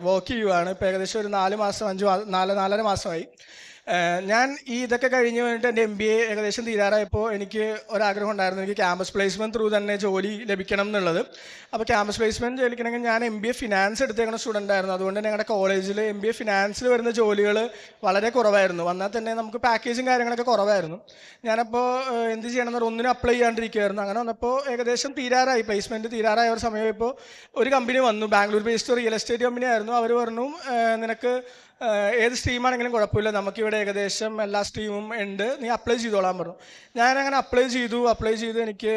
വർക്ക് ചെയ്യുകയാണ്. ഇപ്പോൾ ഏകദേശം ഒരു 4-4.5 മാസമായി. ഞാൻ ഇതൊക്കെ കഴിഞ്ഞ് കഴിഞ്ഞിട്ട് എൻ്റെ MBA ഏകദേശം തീരാറായപ്പോൾ എനിക്ക് ഒരാഗ്രഹം ഉണ്ടായിരുന്നു, എനിക്ക് ക്യാമ്പസ് പ്ലേസ്മെൻറ്റ് ത്രൂ തന്നെ ജോലി ലഭിക്കണം എന്നുള്ളത്. അപ്പോൾ ക്യാമ്പസ് പ്ലേസ്മെൻറ്റ് ലഭിക്കണമെങ്കിൽ ഞാൻ MBA ഫിനാൻസ് എടുത്തേക്കുന്ന സ്റ്റുഡൻ്റ് ആയിരുന്നു. അതുകൊണ്ട് തന്നെ ഞങ്ങളുടെ കോളേജിൽ MBA ഫിനാൻസിൽ വരുന്ന ജോലികൾ വളരെ കുറവായിരുന്നു. വന്നാൽ തന്നെ നമുക്ക് പാക്കേജും കാര്യങ്ങളൊക്കെ കുറവായിരുന്നു. ഞാനപ്പോൾ എന്ത് ചെയ്യണമെന്ന് പറഞ്ഞാൽ ഒന്നിനും അപ്ലൈ ചെയ്യാണ്ടിരിക്കുമായിരുന്നു. അങ്ങനെ വന്നപ്പോൾ ഏകദേശം തീരാറായി, പ്ലേസ്മെൻറ്റ് തീരാറായ ഒരു സമയമായപ്പോൾ ഒരു കമ്പനി വന്നു, Bangalore based real estate company ആയിരുന്നു. അവർ പറഞ്ഞു നിനക്ക് ഏത് സ്ട്രീമാണെങ്കിലും കുഴപ്പമില്ല, നമുക്കിവിടെ ഏകദേശം എല്ലാ സ്ട്രീമും ഉണ്ട്, നീ അപ്ലൈ ചെയ്തോളാൻ പറഞ്ഞു. ഞാനങ്ങനെ അപ്ലൈ ചെയ്തു. എനിക്ക്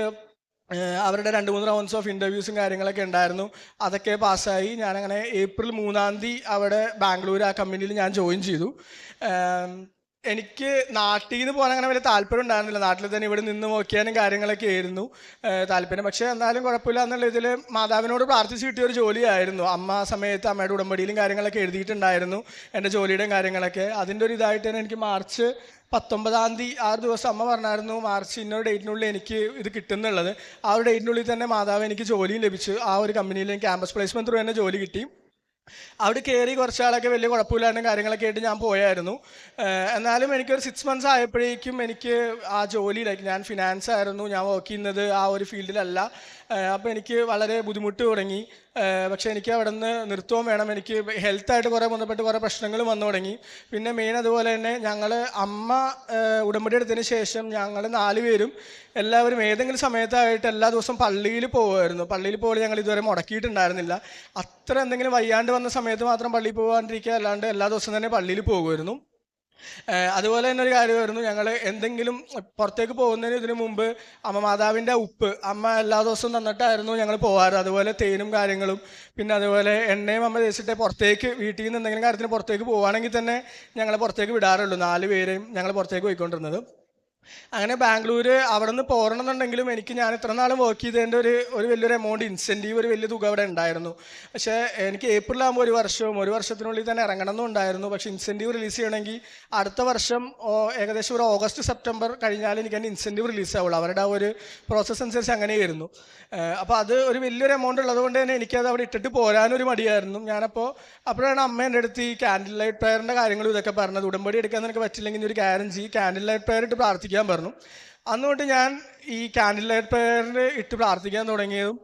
അവരുടെ 2-3 റൗണ്ട്സ് ഓഫ് ഇൻ്റർവ്യൂസും കാര്യങ്ങളൊക്കെ ഉണ്ടായിരുന്നു. അതൊക്കെ പാസ്സായി. ഞാനങ്ങനെ ഏപ്രിൽ 3-ാം തീയതി അവിടെ ബാംഗ്ലൂർ ആ കമ്പനിയിൽ ഞാൻ ജോയിൻ ചെയ്തു. എനിക്ക് നാട്ടിൽ നിന്ന് പോകാൻ അങ്ങനെ വലിയ താല്പര്യം ഉണ്ടായിരുന്നില്ല. നാട്ടിൽ തന്നെ ഇവിടെ നിന്ന് നോക്കിയാലും കാര്യങ്ങളൊക്കെ ആയിരുന്നു താല്പര്യം. പക്ഷേ എന്നാലും കുഴപ്പമില്ല എന്നുള്ള ഇതിൽ മാതാവിനോട് പ്രാർത്ഥിച്ച് കിട്ടിയൊരു ജോലിയായിരുന്നു. അമ്മ സമയത്ത് അമ്മയുടെ ഉടമ്പടിയിലും കാര്യങ്ങളൊക്കെ എഴുതിയിട്ടുണ്ടായിരുന്നു എൻ്റെ ജോലിയുടെയും കാര്യങ്ങളൊക്കെ. അതിൻ്റെ ഒരു ഇതായിട്ട് തന്നെ എനിക്ക് മാർച്ച് 19-ാം തീയതി ആ ഒരു ദിവസം അമ്മ പറഞ്ഞായിരുന്നു മാർച്ച് ഇന്നൊരു ഡേറ്റിനുള്ളിൽ എനിക്ക് ഇത് കിട്ടുന്നുള്ളത്. ആ ഒരു ഡേറ്റിനുള്ളിൽ തന്നെ മാതാവ് എനിക്ക് ജോലിയും ലഭിച്ചു. ആ ഒരു കമ്പനിയിൽ ക്യാമ്പസ് പ്ലേസ്മെൻറ്റ് ത്രൂ തന്നെ ജോലി കിട്ടി. അവിടെ കയറി കുറച്ചാളൊക്കെ വലിയ കുഴപ്പമില്ലാണ്ട് കാര്യങ്ങളൊക്കെ ആയിട്ട് ഞാൻ പോയായിരുന്നു. എന്നാലും എനിക്കൊരു 6 മന്ത്സ് ആയപ്പോഴേക്കും എനിക്ക് ആ ജോലിയിലേക്ക്, ഞാൻ ഫിനാൻസ് ആയിരുന്നു ഞാൻ വർക്ക് ചെയ്യുന്നത്, ആ ഒരു ഫീൽഡിലല്ല. അപ്പോൾ എനിക്ക് വളരെ ബുദ്ധിമുട്ട് തുടങ്ങി. പക്ഷേ എനിക്ക് അവിടെ നിന്ന് നിർത്തുകയും വേണം, എനിക്ക് ഹെൽത്തായിട്ട് ബന്ധപ്പെട്ട് കുറേ പ്രശ്നങ്ങൾ വന്നു തുടങ്ങി. പിന്നെ മെയിൻ അതുപോലെ തന്നെ അമ്മ ഉടമ്പടി എടുത്തതിന് ശേഷം ഞങ്ങൾ 4 പേരും എല്ലാവരും ഏതെങ്കിലും സമയത്തായിട്ട് എല്ലാ ദിവസവും പള്ളിയിൽ പോകുമായിരുന്നു. പള്ളിയിൽ പോയി ഞങ്ങൾ ഇതുവരെ മുടക്കിയിട്ടുണ്ടായിരുന്നില്ല. അത്ര എന്തെങ്കിലും വയ്യാണ്ട് വന്ന സമയത്ത് മാത്രം പള്ളിയിൽ പോകാണ്ടിരിക്കുക, അല്ലാണ്ട് എല്ലാ ദിവസവും തന്നെ പള്ളിയിൽ പോകുമായിരുന്നു. അതുപോലെ തന്നെ ഒരു കാര്യമായിരുന്നു, ഞങ്ങൾ എന്തെങ്കിലും പുറത്തേക്ക് പോകുന്നതിന് ഇതിനു മുമ്പ് അമ്മ മാതാവിൻ്റെ ഉപ്പ് അമ്മ എല്ലാ ദിവസവും തന്നിട്ടായിരുന്നു ഞങ്ങൾ പോകാറ്. അതുപോലെ തേനും കാര്യങ്ങളും, പിന്നെ അതുപോലെ എണ്ണയും അമ്മ തേച്ചിട്ട് പുറത്തേക്ക് വീട്ടിൽ നിന്ന് എന്തെങ്കിലും കാര്യത്തിന് പുറത്തേക്ക് പോവുകയാണെങ്കിൽ തന്നെ ഞങ്ങളെ പുറത്തേക്ക് വിടാറുള്ളൂ. 4 പേരെയും ഞങ്ങൾ പുറത്തേക്ക് പോയിക്കൊണ്ടിരുന്നത്. അങ്ങനെ ബാംഗ്ലൂർ അവിടെ നിന്ന് പോരണമെന്നുണ്ടെങ്കിലും ഞാൻ ഇത്ര നാളും വർക്ക് ചെയ്തതിൻ്റെ ഒരു വലിയൊരു എമൗണ്ട് ഇൻസെൻറ്റീവ്, ഒരു വലിയ തുക അവിടെ ഉണ്ടായിരുന്നു. പക്ഷേ എനിക്ക് ഏപ്രിലാകുമ്പോൾ ഒരു വർഷത്തിനുള്ളിൽ തന്നെ ഇറങ്ങണമെന്നുണ്ടായിരുന്നു. പക്ഷേ ഇൻസെൻറ്റീവ് റിലീസ് ചെയ്യണമെങ്കിൽ അടുത്ത വർഷം ഏകദേശം ഒരു ഓഗസ്റ്റ് സെപ്റ്റംബർ കഴിഞ്ഞാൽ എനിക്ക് അതിൻ്റെ ഇൻസെൻറ്റീവ് റിലീസ് ആവുള്ളൂ. അവരുടെ ആ ഒരു പ്രോസസ്സ് അനുസരിച്ച് അങ്ങനെയായിരുന്നു. അപ്പോൾ അത് ഒരു വലിയൊരു എമൗണ്ട് ഉള്ളതുകൊണ്ട് തന്നെ എനിക്കത് അവിടെ ഇട്ടിട്ട് പോരാനൊരു മടിയായിരുന്നു. അപ്പോഴാണ് അമ്മ എൻ്റെ അടുത്ത് ഈ ക്യാൻഡിൽ ലൈറ്റ് പ്രയറിൻ്റെ കാര്യങ്ങളും ഇതൊക്കെ പറഞ്ഞത്. ഉടമ്പടി എടുക്കാൻ നിനക്ക് പറ്റില്ലെങ്കിൽ ഒരു കാര്യം ക്യാൻഡിൽ ലൈറ്റ് പ്രയർ ഇട്ട് പ്രാർത്ഥിക്കാൻ പറഞ്ഞു. അന്നുകൊണ്ട് ഞാൻ ഈ ക്യാൻഡിൽ ലൈറ്റ് പ്രയറിൽ ഇട്ട് പ്രാർത്ഥിക്കാൻ തുടങ്ങിയതും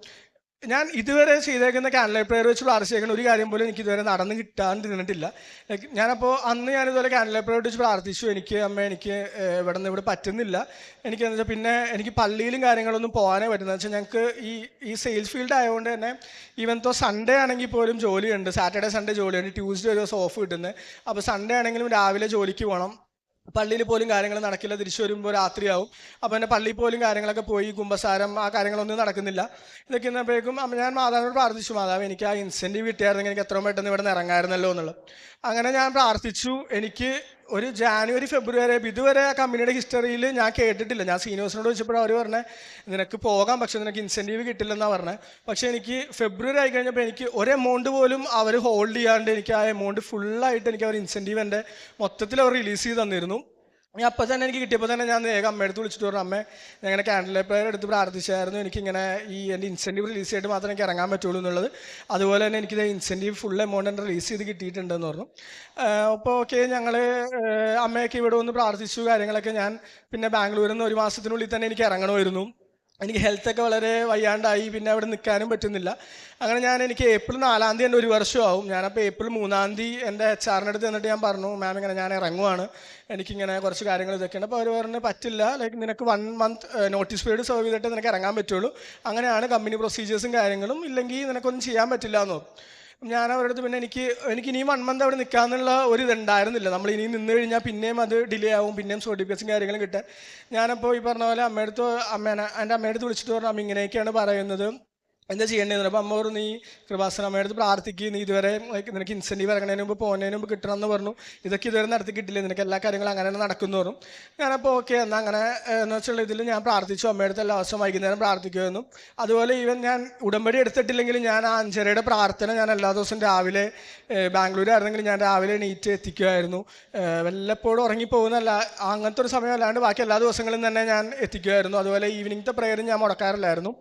ഞാൻ ഇതുവരെ ചെയ്തേക്കുന്ന ക്യാൻഡിൽ പ്രെയർ വെച്ച് പ്രാർത്ഥിച്ചേക്കുന്ന ഒരു കാര്യം പോലും എനിക്ക് ഇതുവരെ നടന്ന് കിട്ടാണ്ടിരുന്നിട്ടില്ല. ലൈക്ക് ഞാനപ്പോൾ അന്ന് ഞാനിതുപോലെ ക്യാൻഡിൽ പ്രെയർ വെച്ച് പ്രാർത്ഥിച്ചു, എനിക്ക് അമ്മ എനിക്ക് ഇവിടെ പറ്റുന്നില്ല, എനിക്കെന്ന് വെച്ചാൽ പിന്നെ എനിക്ക് പള്ളിയിലും കാര്യങ്ങളൊന്നും പോകാനേ പറ്റുന്നത് വെച്ചാൽ ഞങ്ങൾക്ക് ഈ സെയിൽസ് ഫീൽഡ് ആയതുകൊണ്ട് തന്നെ ഈവൻ തോ സൺഡേ ആണെങ്കിൽ പോലും ജോലിയുണ്ട്, സാറ്റർഡേ സൺഡേ ജോലിയുണ്ട്, ട്യൂസ്ഡേ ഒരു ദിവസം ഓഫ് കിട്ടുന്നത്. അപ്പോൾ സൺഡേ ആണെങ്കിലും രാവിലെ ജോലിക്ക് പോകണം, പള്ളിയിൽ പോലും കാര്യങ്ങൾ നടക്കില്ല, തിരിച്ചു വരുമ്പോൾ രാത്രിയാവും. അപ്പോൾ എൻ്റെ പള്ളിയിൽ പോലും കാര്യങ്ങളൊക്കെ പോയി കുമ്പസാരം ആ കാര്യങ്ങളൊന്നും നടക്കുന്നില്ല. ഇതൊക്കെ ഇന്നപ്പോഴേക്കും ഞാൻ മാതാവിനോട് പ്രാർത്ഥിച്ചു, മാതാവ് എനിക്ക് ആ ഇൻസെൻറ്റീവ് കിട്ടിയായിരുന്നെങ്കിൽ എനിക്ക് എത്രയും പെട്ടെന്ന് ഇവിടെ നിന്ന് ഇറങ്ങാമായിരുന്നല്ലോ എന്നുള്ളത്. അങ്ങനെ ഞാൻ പ്രാർത്ഥിച്ചു. എനിക്ക് ഒരു ജാനുവരി ഫെബ്രുവരി ഇതുവരെ ആ കമ്പനിയുടെ ഹിസ്റ്ററിയിൽ ഞാൻ കേട്ടിട്ടില്ല. ഞാൻ സീനിയേഴ്സിനോട് ചോദിച്ചപ്പോൾ അവർ പറഞ്ഞത് നിനക്ക് പോകാം, പക്ഷെ നിനക്ക് ഇൻസെൻറ്റീവ് കിട്ടില്ലെന്നാണ് പറഞ്ഞത്. പക്ഷേ എനിക്ക് ഫെബ്രുവരി ആയി കഴിഞ്ഞപ്പോൾ എനിക്ക് ഒരു എമൗണ്ട് പോലും അവർ ഹോൾഡ് ചെയ്യാണ്ട് എനിക്ക് ആ എമൗണ്ട് ഫുള്ളായിട്ട് എനിക്ക് അവർ ഇൻസെൻറ്റീവ് എൻ്റെ മൊത്തത്തിൽ അവർ റിലീസ് ചെയ്ത് തന്നിരുന്നു. ഞാൻ അപ്പോൾ തന്നെ എനിക്ക് കിട്ടിയപ്പോൾ തന്നെ ഞാൻ വേഗം അമ്മയെടുത്ത് വിളിച്ചിട്ട് പറഞ്ഞു, അമ്മേ ഞാൻ ഇങ്ങനെ ക്യാൻഡിൽ പ്രെയർ എടുത്ത് പ്രാർത്ഥിച്ചായിരുന്നു, എനിക്കിങ്ങനെ എൻ്റെ ഇൻസെൻറ്റീവ് റിലീസ് ചെയ്തിട്ട് മാത്രമേ എനിക്ക് ഇറങ്ങാൻ പറ്റുള്ളൂ എന്നുള്ളത്. അതുപോലെ തന്നെ എനിക്കിത് ഇൻസെൻറ്റീവ് ഫുൾ എമൗണ്ട് എൻ്റെ റിലീസ് ചെയ്ത് കിട്ടിയിട്ടുണ്ടെന്ന് പറഞ്ഞു. അപ്പോൾ ഓക്കെ, ഞങ്ങൾ അമ്മയൊക്കെ ഇവിടെ ഒന്ന് പ്രാർത്ഥിച്ചു കാര്യങ്ങളൊക്കെ. ഞാൻ പിന്നെ ബാംഗ്ലൂരിൽ നിന്ന് 1 മാസത്തിനുള്ളിൽ തന്നെ എനിക്ക് ഇറങ്ങണമായിരുന്നു. എനിക്ക് ഹെൽത്തൊക്കെ വളരെ വയ്യാണ്ടായി, പിന്നെ അവിടെ നിൽക്കാനും പറ്റുന്നില്ല. അങ്ങനെ എനിക്ക് ഏപ്രിൽ 4-ാം തീയതി എൻ്റെ 1 വർഷമാവും. ഞാനപ്പോൾ ഏപ്രിൽ 3-ാം തീയതി എൻ്റെ HR അടുത്ത് എന്നിട്ട് ഞാൻ പറഞ്ഞു, മാം ഇങ്ങനെ ഞാൻ ഇറങ്ങുവാണ്, എനിക്കിങ്ങനെ കുറച്ച് കാര്യങ്ങൾ ഇതൊക്കെയുണ്ട്. അപ്പോൾ അവർ പറഞ്ഞ് പറ്റില്ല, ലൈക്ക് നിനക്ക് 1 മന്ത് നോട്ടീസ് പീരീഡ് സെർവ് ചെയ്തിട്ട് നിനക്ക് ഇറങ്ങാൻ പറ്റുള്ളൂ, അങ്ങനെയാണ് കമ്പനി പ്രൊസീജിയേഴ്സും കാര്യങ്ങളും, ഇല്ലെങ്കിൽ നിനക്കൊന്നും ചെയ്യാൻ പറ്റില്ല എന്ന് പറഞ്ഞു. ഞാൻ അവരുടെ അടുത്ത് പിന്നെ എനിക്ക് ഇനിയും 1 മന്ത് അവിടെ നിൽക്കാമെന്നുള്ള ഒരു ഇതുണ്ടായിരുന്നില്ല. നമ്മൾ ഇനിയും നിന്ന് കഴിഞ്ഞാൽ പിന്നെയും അത് ഡിലേ ആവും, പിന്നെയും സർട്ടിഫിക്കറ്റ്സും കാര്യങ്ങളും കിട്ടാൻ. ഞാനപ്പോൾ ഈ പറഞ്ഞ പോലെ എൻ്റെ അമ്മയുടെ അടുത്ത് വിളിച്ചിട്ട് പറഞ്ഞു, അമ്മ ഇങ്ങനെയൊക്കെയാണ് പറയുന്നത്, എന്താ ചെയ്യേണ്ടതെന്ന്. അപ്പോൾ അമ്മ പറഞ്ഞു, നീ കൃപാസന അമ്മയുടെ അടുത്ത് പ്രാർത്ഥിക്കുക, നീ ഇതുവരെ നിനക്ക് ഇൻസെൻറ്റീവ് ഇറങ്ങുന്നതിന് മുമ്പ് പോകുന്നതിന് മുമ്പ് കിട്ടണമെന്ന് പറഞ്ഞു, ഇതൊക്കെ ഇതുവരെ നടത്തി കിട്ടില്ലേ, നിനക്ക് എല്ലാ കാര്യങ്ങളും അങ്ങനെ തന്നെ നടക്കുന്നു പറഞ്ഞു. ഞാനപ്പോൾ ഓക്കെ എന്നാൽ അങ്ങനെ എന്ന് വെച്ചുള്ള ഇതിൽ ഞാൻ പ്രാർത്ഥിച്ചു. അമ്മയുടെ അടുത്ത് എല്ലാ ദിവസവും വൈകുന്നേരം പ്രാർത്ഥിക്കുമായിരുന്നു. അതുപോലെ ഈവൻ ഞാൻ ഉടമ്പടി എടുത്തിട്ടില്ലെങ്കിലും ഞാൻ ആ 5:30 പ്രാർത്ഥന ഞാൻ എല്ലാ ദിവസവും രാവിലെ ബാംഗ്ലൂരായിരുന്നെങ്കിലും ഞാൻ രാവിലെ എണീറ്റ് എത്തിക്കുമായിരുന്നു. വല്ലപ്പോഴും ഉറങ്ങിപ്പോകുന്നല്ല, അങ്ങനത്തെ ഒരു സമയം അല്ലാണ്ട് ബാക്കി എല്ലാ ദിവസങ്ങളും തന്നെ ഞാൻ എത്തിക്കുമായിരുന്നു. അതുപോലെ ഈവനിങ്ങത്തെ പ്രെയറും ഞാൻ മുടക്കാറില്ലായിരുന്നു.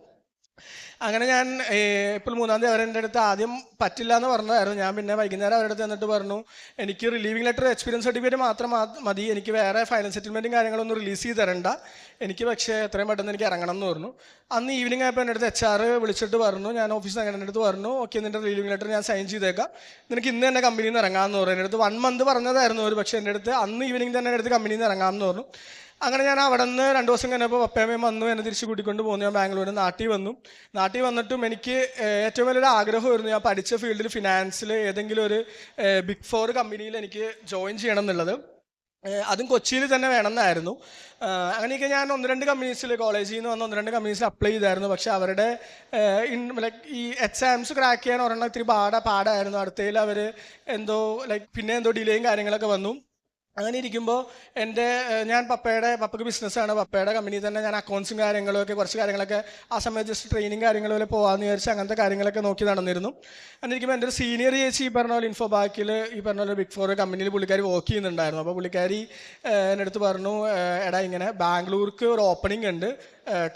അങ്ങനെ ഞാൻ ഏപ്രിൽ 3-ാം തീയതി അവരെൻ്റെ അടുത്ത് ആദ്യം പറ്റില്ല എന്ന് പറഞ്ഞതായിരുന്നു. ഞാൻ പിന്നെ വൈകുന്നേരം അവരുടെ അടുത്ത് എന്നിട്ട് പറഞ്ഞു, എനിക്ക് റിലീവിംഗ് ലെറ്റർ എക്സ്പീരിയൻസ് സർട്ടിഫിക്കറ്റ് മാത്രം മതി, എനിക്ക് വേറെ ഫൈനൽ സെറ്റിൽമെൻറ്റും കാര്യങ്ങളൊന്നും റിലീസ് ചെയ്ത് തരണ്ട, എനിക്ക് പക്ഷേ എത്രയും പെട്ടെന്ന് എനിക്ക് ഇറങ്ങണം എന്ന് പറഞ്ഞു. അന്ന് ഈവനിങ് ആയപ്പോൾ എൻ്റെ അടുത്ത് HR വിളിച്ചിട്ട് പറഞ്ഞു, ഞാൻ ഓഫീസിൽ അങ്ങനെ എൻ്റെ അടുത്ത് പറഞ്ഞു, ഓക്കെ നിൻ്റെ റിലീവിംഗ് ലെറ്റർ ഞാൻ സൈൻ ചെയ്തേക്കാം, നിനക്ക് ഇന്ന് തന്നെ കമ്പനിയിൽ നിന്ന് ഇറങ്ങാമെന്ന് പറഞ്ഞു. എൻ്റെ അടുത്ത് 1 മന്ത് പറഞ്ഞതായിരുന്നു ഒരു, പക്ഷേ എൻ്റെ അടുത്ത് അന്ന് ഈവനിങ് തന്നെ എൻ്റെ അടുത്ത് കമ്പനിയിൽ നിന്ന് ഇറങ്ങാമെന്ന് പറഞ്ഞു. അങ്ങനെ ഞാൻ അവിടെ നിന്ന് 2 ദിവസം കഴിഞ്ഞപ്പോൾ പപ്പയമ്മയും വന്നു, എന്നെ തിരിച്ച് കൂട്ടിക്കൊണ്ട് പോകുന്നു. ഞാൻ ബാംഗ്ലൂരിൽ നാട്ടിൽ വന്നിട്ടും എനിക്ക് ഏറ്റവും വലിയൊരു ആഗ്രഹമായിരുന്നു, ഞാൻ പഠിച്ച ഫീൽഡിൽ ഫിനാൻസിൽ ഏതെങ്കിലും ഒരു ബിഗ് 4 കമ്പനിയിൽ എനിക്ക് ജോയിൻ ചെയ്യണം എന്നുള്ളത്. അതും കൊച്ചിയിൽ തന്നെ വേണമെന്നായിരുന്നു. അങ്ങനെയൊക്കെ ഞാൻ 1-2 കമ്പനീസിൽ കോളേജിൽ നിന്ന് വന്ന് 1-2 കമ്പനീസിൽ അപ്ലൈ ചെയ്തായിരുന്നു. പക്ഷേ അവരുടെ ലൈക്ക് ഈ എക്സാംസ് ക്രാക്ക് ചെയ്യാൻ ഒരെണ്ണം ഇത്തിരി പാടായിരുന്നു. അടുത്തതിൽ അവർ പിന്നെ എന്തോ ഡിലേയും കാര്യങ്ങളൊക്കെ വന്നു. അങ്ങനെ ഇരിക്കുമ്പോൾ ഞാൻ പപ്പയ്ക്ക് ബിസിനസ്സാണ്, പപ്പയുടെ കമ്പനിയിൽ തന്നെ ഞാൻ അക്കൗണ്ട്സും കാര്യങ്ങളൊക്കെ കുറച്ച് കാര്യങ്ങളൊക്കെ ആ സമയത്ത് ജസ്റ്റ് ട്രെയിനിങ് കാര്യങ്ങളൊക്കെ പോകാമെന്ന് വിചാരിച്ച് അങ്ങനത്തെ കാര്യങ്ങളൊക്കെ നോക്കി നടന്നിരുന്നു. അങ്ങനെ ഇരിക്കുമ്പോൾ എൻ്റെ ഒരു സീനിയർ ചേച്ചി ഈ പറഞ്ഞ പോലെ ഇൻഫോബാക്കിൽ ഈ പറഞ്ഞ പോലെ ബിഗ് 4 കമ്പനിയിൽ പുള്ളിക്കാരി വർക്ക് ചെയ്യുന്നുണ്ടായിരുന്നു. അപ്പോൾ പുള്ളിക്കാരി എൻ്റെ അടുത്ത് പറഞ്ഞു, എടാ ഇങ്ങനെ ബാംഗ്ലൂർക്ക് ഒരു ഓപ്പണിംഗ് ഉണ്ട്,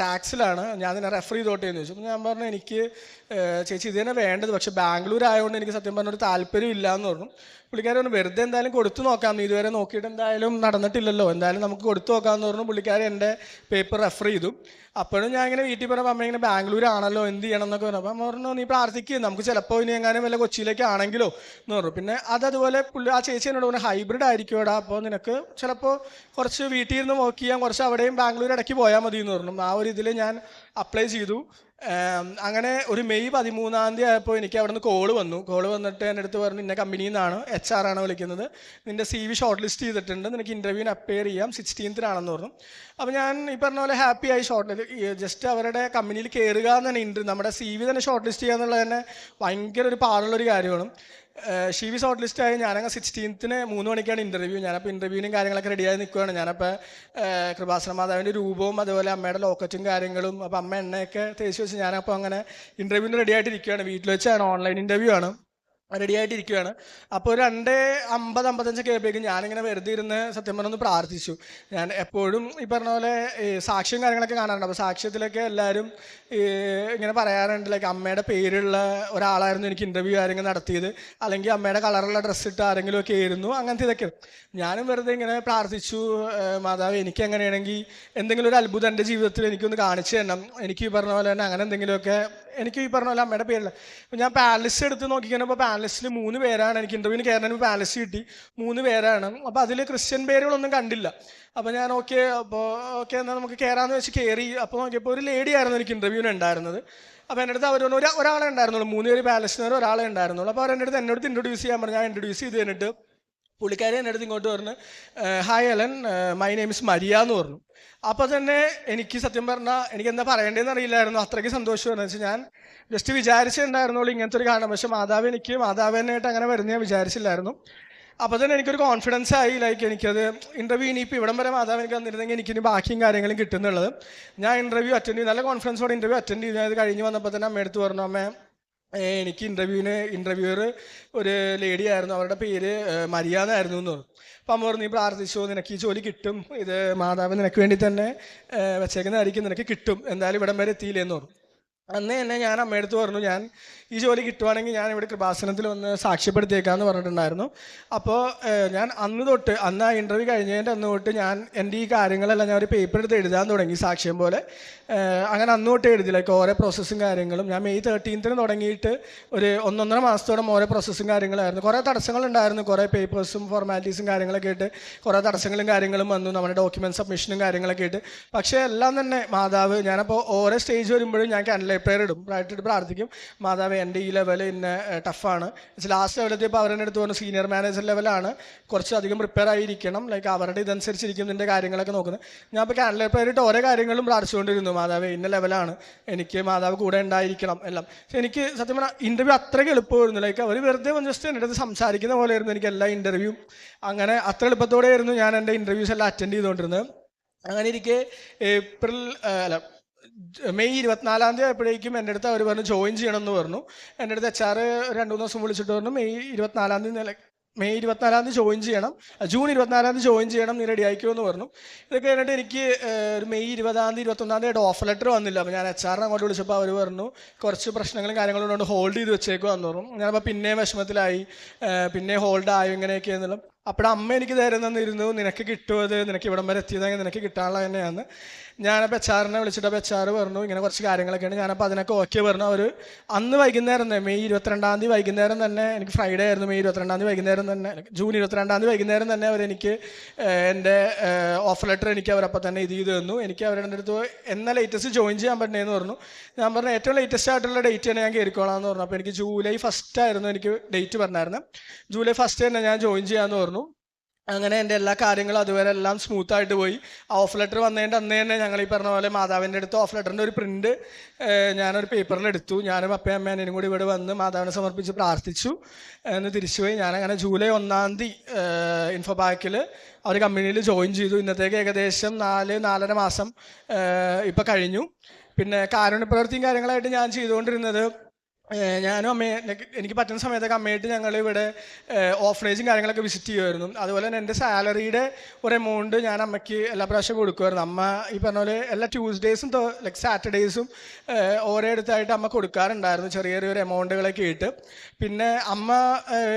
ടാക്സിലാണ്, ഞാൻ നിന്നെ റെഫർ ചെയ്തോട്ടെ എന്ന് ചോദിച്ചു. അപ്പോൾ ഞാൻ പറഞ്ഞു, എനിക്ക് ചേച്ചി ഇത് തന്നെ വേണ്ടത്, പക്ഷേ ബാംഗ്ലൂർ ആയതുകൊണ്ട് എനിക്ക് സത്യം പറഞ്ഞൊരു താല്പര്യം ഇല്ല എന്ന് പറഞ്ഞു. പുള്ളിക്കാരി പറഞ്ഞു, വെറുതെ എന്തായാലും കൊടുത്തു നോക്കാം, നീ ഇതുവരെ നോക്കിയിട്ട് എന്തായാലും നടന്നിട്ടില്ലല്ലോ, എന്തായാലും നമുക്ക് കൊടുത്തു നോക്കാമെന്ന് പറഞ്ഞു. പുള്ളിക്കാരി എൻ്റെ പേപ്പർ റെഫർ ചെയ്തു. അപ്പോഴും ഞാൻ ഇങ്ങനെ വീട്ടിൽ പറഞ്ഞപ്പോൾ അമ്മ ഇങ്ങനെ ബാംഗ്ലൂർ ആണല്ലോ, എന്ത് ചെയ്യണം എന്നൊക്കെ പറഞ്ഞു. അപ്പം അമ്മ പറഞ്ഞു, നീ പ്രാർത്ഥിക്കുക, നമുക്ക് ചിലപ്പോൾ ഇനി എങ്ങാനും വല്ല കൊച്ചിയിലേക്ക് ആണെങ്കിലോ എന്ന് പറഞ്ഞു. പിന്നെ അതുപോലെ ആ ചേച്ചി എന്നോട് പറഞ്ഞു, ഹൈബ്രിഡ് ആയിരിക്കുമോടാ, അപ്പോൾ നിനക്ക് ചിലപ്പോൾ കുറച്ച് വീട്ടിൽ ഇരുന്ന് വർക്ക് ചെയ്യാൻ, കുറച്ച് അവിടെയും ബാംഗ്ലൂർ ഇടയ്ക്ക് പോയാൽ മതി എന്ന് പറഞ്ഞു. ആ ഒരു ഇതിൽ ഞാൻ അപ്ലൈ ചെയ്തു. അങ്ങനെ ഒരു മെയ് 13-ാം തീയതി ആയപ്പോൾ എനിക്ക് അവിടെ നിന്ന് കോള് വന്നിട്ട് എൻ്റെ അടുത്ത് പറഞ്ഞു, ഇന്ന കമ്പനിയിൽ നിന്നാണ്, HR ആണ് വിളിക്കുന്നത്, നിൻ്റെ CV ഷോർട്ട് ലിസ്റ്റ് ചെയ്തിട്ടുണ്ട്, നിനക്ക് ഇൻ്റർവ്യൂവിന് അപ്പിയർ ചെയ്യാം, 16th പറഞ്ഞു. അപ്പോൾ ഞാൻ ഈ പറഞ്ഞ പോലെ ഹാപ്പിയായി. ജസ്റ്റ് അവരുടെ കമ്പനിയിൽ കയറുക എന്ന് തന്നെ നമ്മുടെ CV തന്നെ ഷോർട്ട് ലിസ്റ്റ് ചെയ്യുക എന്നുള്ളത് തന്നെ ഭയങ്കര ഒരു പാടുള്ളൊരു കാര്യമാണ്. CV ഷോർട്ട് ലിസ്റ്റായി. ഞാനങ്ങ് 16th 3 മണിക്കാണ് ഇൻ്റർവ്യൂ. ഞാനപ്പോൾ ഇൻ്റർവ്യൂവിനും കാര്യങ്ങളൊക്കെ റെഡിയായി നിൽക്കുകയാണ്. ഞാനപ്പോൾ കൃപാസന മാതാവിൻ്റെ രൂപവും അതുപോലെ അമ്മയുടെ ലോക്കറ്റും കാര്യങ്ങളും, അപ്പോൾ അമ്മ എണ്ണയൊക്കെ തേച്ച് വെച്ച് ഞാനപ്പോൾ അങ്ങനെ ഇൻ്റർവ്യൂവിന് റെഡി ആയിട്ടിരിക്കുകയാണ്. വീട്ടിൽ വെച്ചാണ്, ഓൺലൈൻ ഇൻ്റർവ്യൂ ആണ്, റെഡി ആയിട്ടിരിക്കുകയാണ്. അപ്പോൾ ഒരു 2:50-2:55 ആയപ്പോഴേക്കും ഞാനിങ്ങനെ വെറുതെ ഇരുന്ന് സത്യം പറഞ്ഞൊന്ന് പ്രാർത്ഥിച്ചു. ഞാൻ എപ്പോഴും ഈ പറഞ്ഞ പോലെ സാക്ഷ്യം കാര്യങ്ങളൊക്കെ കാണാറുണ്ട്. അപ്പോൾ സാക്ഷ്യത്തിലൊക്കെ എല്ലാവരും ഇങ്ങനെ പറയാറുണ്ട്, ലൈക്ക് അമ്മയുടെ പേരുള്ള ഒരാളായിരുന്നു എനിക്ക് ഇൻ്റർവ്യൂ കാര്യങ്ങൾ നടത്തിയത്, അല്ലെങ്കിൽ അമ്മയുടെ കളറുള്ള ഡ്രസ്സ് ഇട്ട് ആരെങ്കിലും ഒക്കെ ആയിരുന്നു, അങ്ങനത്തെ ഇതൊക്കെ. ഞാനും വെറുതെ ഇങ്ങനെ പ്രാർത്ഥിച്ചു, മാതാവ് എനിക്ക് എങ്ങനെയാണെങ്കിൽ എന്തെങ്കിലും ഒരു അത്ഭുതം എൻ്റെ ജീവിതത്തിൽ എനിക്കൊന്ന് കാണിച്ചു തരണം, എനിക്ക് ഈ പറഞ്ഞ പോലെ തന്നെ അങ്ങനെ എന്തെങ്കിലുമൊക്കെ എനിക്ക് ഈ പറഞ്ഞ പോലെ അമ്മയുടെ പേരില്ല. അപ്പോൾ ഞാൻ പാനലിസ്റ്റ് എടുത്ത് നോക്കിക്കഴിഞ്ഞപ്പോൾ പാനലിസ്റ്റിൽ 3 പേരാണ്. എനിക്ക് ഇൻ്റർവ്യൂവിന് കയറാൻ പാനലിസ്റ്റ് കിട്ടി 3 പേരാണ്. അപ്പോൾ അതിൽ ക്രിസ്ത്യൻ പേരുകളൊന്നും കണ്ടില്ല. അപ്പോൾ ഞാൻ ഓക്കെ എന്നാൽ നമുക്ക് കയറാമെന്ന് വെച്ച് കയറി. അപ്പോൾ നോക്കിയപ്പോൾ ഒരു ലേഡി ആയിരുന്നു എനിക്ക് ഇൻ്റർവ്യൂവിന് ഉണ്ടായിരുന്നത്. അപ്പോൾ എൻ്റെ അടുത്ത് അവർ ഒരാളെ ഉണ്ടായിരുന്നുള്ളൂ, 3 പേര് പാനലിസ്റ്റിന് ഒരാളെ ഉണ്ടായിരുന്നുള്ളൂ. അപ്പോൾ അവർ എൻ്റെ അടുത്ത് ഇൻട്രൊഡ്യൂസ് ചെയ്യാൻ പറഞ്ഞു. ഞാൻ ഇൻട്രൊഡ്യൂസ് ചെയ്ത് കഴിഞ്ഞിട്ട് പുള്ളിക്കാരി എൻ്റെ അടുത്ത് ഇങ്ങോട്ട് പറഞ്ഞു, hi Alan, my name is Maria എന്ന് പറഞ്ഞു. അപ്പോൾ തന്നെ എനിക്ക് സത്യം പറഞ്ഞാൽ എനിക്ക് എന്താ പറയേണ്ടതെന്ന് അറിയില്ലായിരുന്നു. അത്രയ്ക്ക് സന്തോഷമായിരുന്നു. വെച്ചാൽ ഞാൻ ജസ്റ്റ് വിചാരിച്ചിട്ടുണ്ടായിരുന്നുള്ളൂ ഇങ്ങനത്തെ ഒരു കാരണം. പക്ഷേ മാതാവിനായിട്ട് അങ്ങനെ വരുന്ന ഞാൻ വിചാരിച്ചില്ലായിരുന്നു. അപ്പോൾ തന്നെ എനിക്കൊരു കോൺഫിഡൻസ് ആയി. ലൈക്ക് എനിക്കത് ഇൻ്റർവ്യൂ ഇനിയിപ്പോൾ ഇവിടം വരെ മാതാവ് എനിക്ക് വന്നിരുന്നെങ്കിൽ എനിക്കിനി ബാക്കിയും കാര്യങ്ങളും കിട്ടുന്നുള്ളത്. ഞാൻ ഇൻ്റർവ്യൂ അറ്റൻഡ് ചെയ്തു, നല്ല കോൺഫിഡൻസോടെ ഇൻ്റർവ്യൂ അറ്റൻഡ് ചെയ്തു. ഞാൻ ഇത് കഴിഞ്ഞ് വന്നപ്പോൾ തന്നെ അമ്മ എടുത്ത് പറഞ്ഞു, അമ്മ എനിക്ക് ഇൻ്റർവ്യൂവർ ഒരു ലേഡി ആയിരുന്നു, അവരുടെ പേര് മരിയ എന്നായിരുന്നു എന്ന് പറഞ്ഞു. അപ്പം അമ്മ പറഞ്ഞു, നീ പ്രാർത്ഥിച്ചോ, നിനക്ക് ഈ ജോലി കിട്ടും, ഇത് മാതാവ് നിനക്ക് വേണ്ടി തന്നെ വെച്ചേക്കുന്നതായിരിക്കും, നിനക്ക് കിട്ടും, എന്തായാലും ഇവിടം വരെ എത്തിയില്ലെന്ന് പറഞ്ഞു. അന്ന് തന്നെ ഞാൻ അമ്മയെടുത്ത് പറഞ്ഞു, ഞാൻ ഈ ജോലി കിട്ടുവാണെങ്കിൽ ഞാൻ ഇവിടെ കൃപാസനത്തിൽ ഒന്ന് സാക്ഷ്യപ്പെടുത്തിയേക്കാമെന്ന് പറഞ്ഞിട്ടുണ്ടായിരുന്നു. അപ്പോൾ ഞാൻ അന്ന് ആ ഇൻ്റർവ്യൂ കഴിഞ്ഞതിൻ്റെ അന്ന് തൊട്ട് ഞാൻ എൻ്റെ ഈ കാര്യങ്ങളെല്ലാം ഞാൻ ഒരു പേപ്പർ എടുത്ത് എഴുതാൻ തുടങ്ങി, സാക്ഷ്യം പോലെ. അങ്ങനെ അന്ന് തൊട്ട് എഴുതി, ലൈക്ക് ഓരോ പ്രോസസ്സും കാര്യങ്ങളും. ഞാൻ മെയ് 13 തുടങ്ങിയിട്ട് ഒരു 1.5 മാസത്തോളം ഓരോ പ്രോസസ്സും കാര്യങ്ങളായിരുന്നു. കുറേ തടസ്സങ്ങളുണ്ടായിരുന്നു, കുറേ പേപ്പേഴ്സും ഫോർമാലിറ്റീസും കാര്യങ്ങളൊക്കെ ആയിട്ട് കുറേ തടസ്സങ്ങളും കാര്യങ്ങളും വന്നു, നമ്മുടെ ഡോക്യുമെൻറ്റ് സബ്മിഷനും കാര്യങ്ങളൊക്കെ ആയിട്ട്. പക്ഷേ എല്ലാം തന്നെ മാതാവ്, ഞാനപ്പോൾ ഓരോ സ്റ്റേജ് വരുമ്പോഴും ഞാൻ ക്യാൻഡിൽ പ്രയർ ഇട്ടിട്ട് പ്രാർത്ഥിക്കും, മാതാവ് എൻ്റെ ഈ ലെവൽ ഇന്നെ ടഫാണ്. ലാസ്റ്റ് ലെവലെത്തിയപ്പോൾ അവരുടെ അടുത്ത് പറഞ്ഞു, സീനിയർ മാനേജർ ലെവലാണ്, കുറച്ചധികം പ്രിപ്പയർ ആയിരിക്കണം, ലൈക്ക് അവരുടെ ഇതനുസരിച്ചിരിക്കും നിൻ്റെ കാര്യങ്ങളൊക്കെ നോക്കുന്നത്. ഞാൻ ഇപ്പോൾ ക്യാൻഡിൽ പ്രയർ ഇട്ട് ഓരോ കാര്യങ്ങളും പ്രാർത്ഥിച്ചുകൊണ്ടിരുന്നു, മാതാവ് ഇന്ന ലെവലാണ്, എനിക്ക് മാതാവ് കൂടെ ഉണ്ടായിരിക്കണം എല്ലാം. പക്ഷേ എനിക്ക് സത്യം പറഞ്ഞാൽ ഇൻ്റർവ്യൂ അത്രയ്ക്ക് എളുപ്പമായിരുന്നു. ലൈക്ക് അവർ വെറുതെ ജസ്റ്റ് എൻ്റെ അടുത്ത് സംസാരിക്കുന്ന പോലെയായിരുന്നു എനിക്ക് എല്ലാ ഇൻ്റർവ്യൂ. അങ്ങനെ അത്ര എളുപ്പത്തോടെയായിരുന്നു ഞാൻ എൻ്റെ ഇൻ്റർവ്യൂസ് എല്ലാം അറ്റൻഡ് ചെയ്തുകൊണ്ടിരുന്നത്. അങ്ങനെ ഇരിക്കെ മെയ് 24 ആയപ്പോഴേക്കും എൻ്റെ അടുത്ത് അവർ പറഞ്ഞു ജോയിൻ ചെയ്യണമെന്ന് പറഞ്ഞു. എൻ്റെ അടുത്ത് HR 2-3 ദിവസം വിളിച്ചിട്ട് പറഞ്ഞു, മെയ് 24 ജോയിൻ ചെയ്യണം, ജൂൺ 24 ജോയിൻ ചെയ്യണം, നീ റെഡി ആയിക്കുമെന്ന് പറഞ്ഞു. ഇതൊക്കെ കഴിഞ്ഞിട്ട് എനിക്ക് ഒരു മെയ് 20, 21 ഓഫർ ലെറ്റർ വന്നില്ല. അപ്പോൾ ഞാൻ HR അങ്ങോട്ട് വിളിച്ചപ്പോൾ അവർ പറഞ്ഞു കുറച്ച് പ്രശ്നങ്ങളും കാര്യങ്ങളും കൊണ്ട് ഹോൾഡ് ചെയ്ത് വെച്ചേക്കുമെന്ന് പറഞ്ഞു. ഞാനപ്പോൾ പിന്നെയും വിഷമത്തിലായി, പിന്നെ ഹോൾഡ് ആയി ഇങ്ങനെയൊക്കെ എന്നുള്ളത്. അപ്പോൾ അമ്മ എനിക്ക് ധൈര്യം തന്നിരുന്നു, നിനക്ക് കിട്ടുമത്, നിനക്ക് ഇവിടം വരെ എത്തിയതെങ്കിൽ നിനക്ക് കിട്ടാനുള്ള തന്നെയാണ്. ഞാനപ്പോൾ HR വിളിച്ചിട്ട് അപ്പോൾ HR പറഞ്ഞു ഇങ്ങനെ കുറച്ച് കാര്യങ്ങളൊക്കെയാണ്. ഞാനപ്പോൾ അതിനൊക്കെ ഓക്കെ പറഞ്ഞു. അവർ അന്ന് വൈകുന്നേരം തന്നെ മെയ് 22 വൈകുന്നേരം തന്നെ, എനിക്ക് ഫ്രൈഡേ ആയിരുന്നു, മെയ് 22 വൈകുന്നേരം തന്നെ, ജൂൺ 22 വൈകുന്നേരം തന്നെ അവരെനിക്ക് എൻ്റെ ഓഫർ ലെറ്റർ എനിക്ക് അവരപ്പോൾ തന്നെ ഇത് ചെയ്ത് തന്നു. എനിക്ക് അവരുടെ അടുത്ത് എന്നാൽ ലേറ്റസ്റ്റ് ജോയിൻ ചെയ്യാൻ പറ്റണേന്ന് പറഞ്ഞു. ഞാൻ പറഞ്ഞു ഏറ്റവും ലേറ്റസ്റ്റ് ആയിട്ടുള്ള ഡേറ്റ് തന്നെ ഞാൻ കയറിക്കോളാം എന്ന് പറഞ്ഞു. അപ്പോൾ എനിക്ക് ജൂലൈ 1 ആയിരുന്നു എനിക്ക് ഡേറ്റ് പറഞ്ഞായിരുന്നു. ജൂലൈ 1 തന്നെ ഞാൻ ജോയിൻ ചെയ്യാമെന്ന് പറഞ്ഞു. അങ്ങനെ എൻ്റെ എല്ലാ കാര്യങ്ങളും അതുവരെ എല്ലാം സ്മൂത്തായിട്ട് പോയി. ആ ഓഫ് ലെറ്റർ വന്നതിൻ്റെ അന്ന് തന്നെ ഞങ്ങൾ ഈ പറഞ്ഞ പോലെ മാതാവിൻ്റെ അടുത്ത് ഓഫ് ലെറ്ററിൻ്റെ ഒരു പ്രിൻറ്റ് ഞാനൊരു പേപ്പറിലെടുത്തു. ഞാനും അപ്പയും അമ്മേനും കൂടി ഇവിടെ വന്ന് മാതാവിനെ സമർപ്പിച്ച് പ്രാർത്ഥിച്ചു എന്ന് തിരിച്ചുപോയി. ഞാനങ്ങനെ ജൂലൈ 1 ഇൻഫോപാക്കിൽ അവർ കമ്പനിയിൽ ജോയിൻ ചെയ്തു. ഇന്നത്തേക്ക് ഏകദേശം 4-4.5 മാസം ഇപ്പോൾ കഴിഞ്ഞു. പിന്നെ കാരുണ്യ പ്രവൃത്തിയും കാര്യങ്ങളായിട്ട് ഞാൻ ചെയ്തുകൊണ്ടിരുന്നത്, ഞാനും അമ്മയെ എനിക്ക് പറ്റുന്ന സമയത്തൊക്കെ അമ്മയായിട്ട് ഞങ്ങൾ ഇവിടെ ഓഫനേജും കാര്യങ്ങളൊക്കെ വിസിറ്റ് ചെയ്യുമായിരുന്നു. അതുപോലെ തന്നെ എൻ്റെ സാലറിയുടെ ഒരു എമൗണ്ട് ഞാൻ അമ്മയ്ക്ക് എല്ലാ പ്രാവശ്യം കൊടുക്കുമായിരുന്നു. അമ്മ ഈ പറഞ്ഞ പോലെ എല്ലാ ട്യൂസ്ഡേയ്സും ലൈക്ക് സാറ്റർഡേയ്സും ഓരോ അടുത്തായിട്ട് അമ്മ കൊടുക്കാറുണ്ടായിരുന്നു, ചെറിയ ചെറിയൊരു എമൗണ്ടുകളൊക്കെ ഇട്ട്. പിന്നെ അമ്മ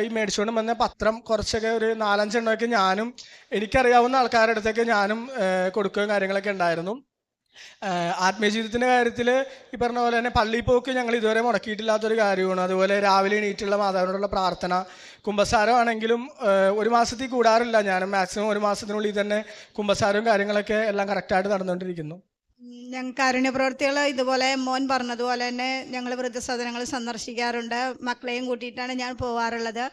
ഈ മേടിച്ചുകൊണ്ട് വന്ന പത്രം കുറച്ചൊക്കെ ഒരു 4-5 എണ്ണമൊക്കെ ഞാനും എനിക്കറിയാവുന്ന ആൾക്കാരുടെ അടുത്തൊക്കെ ഞാനും കൊടുക്കുകയും കാര്യങ്ങളൊക്കെ ഉണ്ടായിരുന്നു. ആത്മീയ ജീവിതത്തിൻ്റെ കാര്യത്തിൽ ഈ പറഞ്ഞ പോലെ തന്നെ പള്ളിയിൽ പോക്ക് ഞങ്ങൾ ഇതുവരെ മുടക്കിയിട്ടില്ലാത്തൊരു കാര്യമാണ്. അതുപോലെ രാവിലെ എണീറ്റുള്ള മാതാവിനോടുള്ള പ്രാർത്ഥന, കുമ്പസാരമാണെങ്കിലും 1 മാസത്തിൽ കൂടാറില്ല. ഞാൻ മാക്സിമം 1 മാസത്തിനുള്ളിൽ തന്നെ കുമ്പസാരവും കാര്യങ്ങളൊക്കെ എല്ലാം കറക്റ്റായിട്ട് നടന്നുകൊണ്ടിരിക്കുന്നു. ഞങ്ങൾ കാരുണ്യ പ്രവർത്തികൾ ഇതുപോലെ മോൻ പറഞ്ഞതുപോലെ തന്നെ ഞങ്ങൾ വൃദ്ധസദനങ്ങൾ സന്ദർശിക്കാറുണ്ട്. മക്കളെയും കൂട്ടിയിട്ടാണ് ഞാൻ പോകാറുള്ളത്.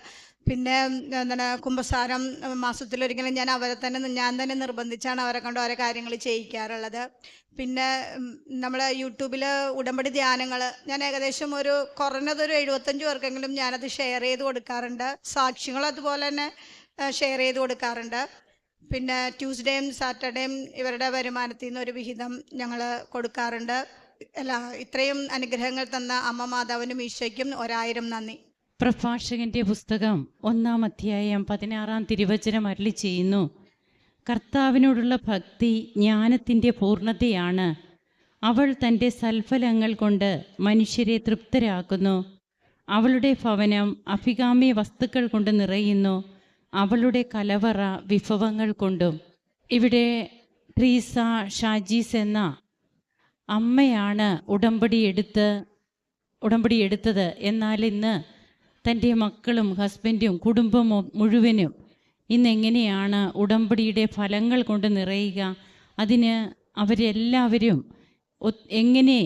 പിന്നെ എന്താണ് കുമ്പസാരം മാസത്തിലൊരിക്കലും ഞാൻ തന്നെ നിർബന്ധിച്ചാണ് അവരെ കൊണ്ട് ഓരോ കാര്യങ്ങൾ ചെയ്യിക്കാറുള്ളത്. പിന്നെ നമ്മൾ യൂട്യൂബിൽ ഉടമ്പടി ധ്യാനങ്ങൾ ഞാൻ ഏകദേശം കുറഞ്ഞതൊരു 75 പേർക്കെങ്കിലും ഞാനത് ഷെയർ ചെയ്ത് കൊടുക്കാറുണ്ട്. സാക്ഷ്യങ്ങൾ അതുപോലെ തന്നെ ഷെയർ ചെയ്ത് കൊടുക്കാറുണ്ട്. പിന്നെ ട്യൂസ്ഡേയും സാറ്റർഡേയും ഇവരുടെ വരുമാനത്തിൽ നിന്ന് ഒരു വിഹിതം ഞങ്ങൾ കൊടുക്കാറുണ്ട്. ഇത്രയും അനുഗ്രഹങ്ങൾ തന്ന അമ്മ മാതാവിനും ഈശോയ്ക്കും 1000 നന്ദി. പ്രഭാഷകന്റെ പുസ്തകം 1-ാം അധ്യായം 16-ാം തിരുവചനം അരുളി ചെയ്യുന്നു, കർത്താവിനോടുള്ള ഭക്തി ജ്ഞാനത്തിൻ്റെ പൂർണ്ണതയാണ്. അവൾ തൻ്റെ സൽഫലങ്ങൾ കൊണ്ട് മനുഷ്യരെ തൃപ്തരാക്കുന്നു. അവളുടെ ഭവനം അഭികാമ്യ വസ്തുക്കൾ കൊണ്ട് നിറയുന്നു. അവളുടെ കലവറ വിഭവങ്ങൾ കൊണ്ടും. ഇവിടെ ട്രീസ ഷാജീസ് എന്ന അമ്മയാണ് ഉടമ്പടി എടുത്ത് ഉടമ്പടി എടുത്തത്. എന്നാൽ ഇന്ന് തൻ്റെ മക്കളും ഹസ്ബൻഡും കുടുംബം മുഴുവനും ഇന്നെങ്ങനെയാണ് ഉടമ്പടിയുടെ ഫലങ്ങൾ കൊണ്ട് നിറയുക? അതിന് അവരെല്ലാവരും എങ്ങനെ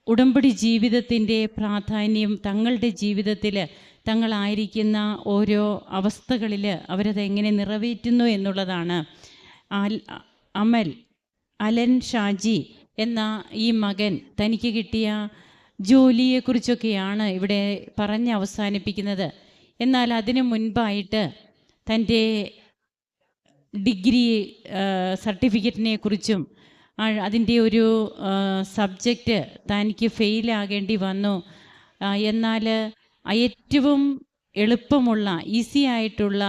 ഉടമ്പടി ജീവിതത്തിൻ്റെ പ്രാധാന്യം തങ്ങളുടെ ജീവിതത്തിൽ തങ്ങളായിരിക്കുന്ന ഓരോ അവസ്ഥകളിൽ അവരത് എങ്ങനെ നിറവേറ്റുന്നു എന്നുള്ളതാണ്. അലൻ ഷാജി എന്ന ഈ മകൻ തനിക്ക് കിട്ടിയ ജോലിയെക്കുറിച്ചൊക്കെയാണ് ഇവിടെ പറഞ്ഞ് അവസാനിപ്പിക്കുന്നത്. എന്നാൽ അതിനു മുൻപായിട്ട് തൻ്റെ ഡിഗ്രി സർട്ടിഫിക്കറ്റിനെ കുറിച്ചും അതിൻ്റെ ഒരു സബ്ജക്റ്റ് തനിക്ക് ഫെയിലാകേണ്ടി വന്നു. എന്നാൽ ഏറ്റവും എളുപ്പമുള്ള ഈസി ആയിട്ടുള്ള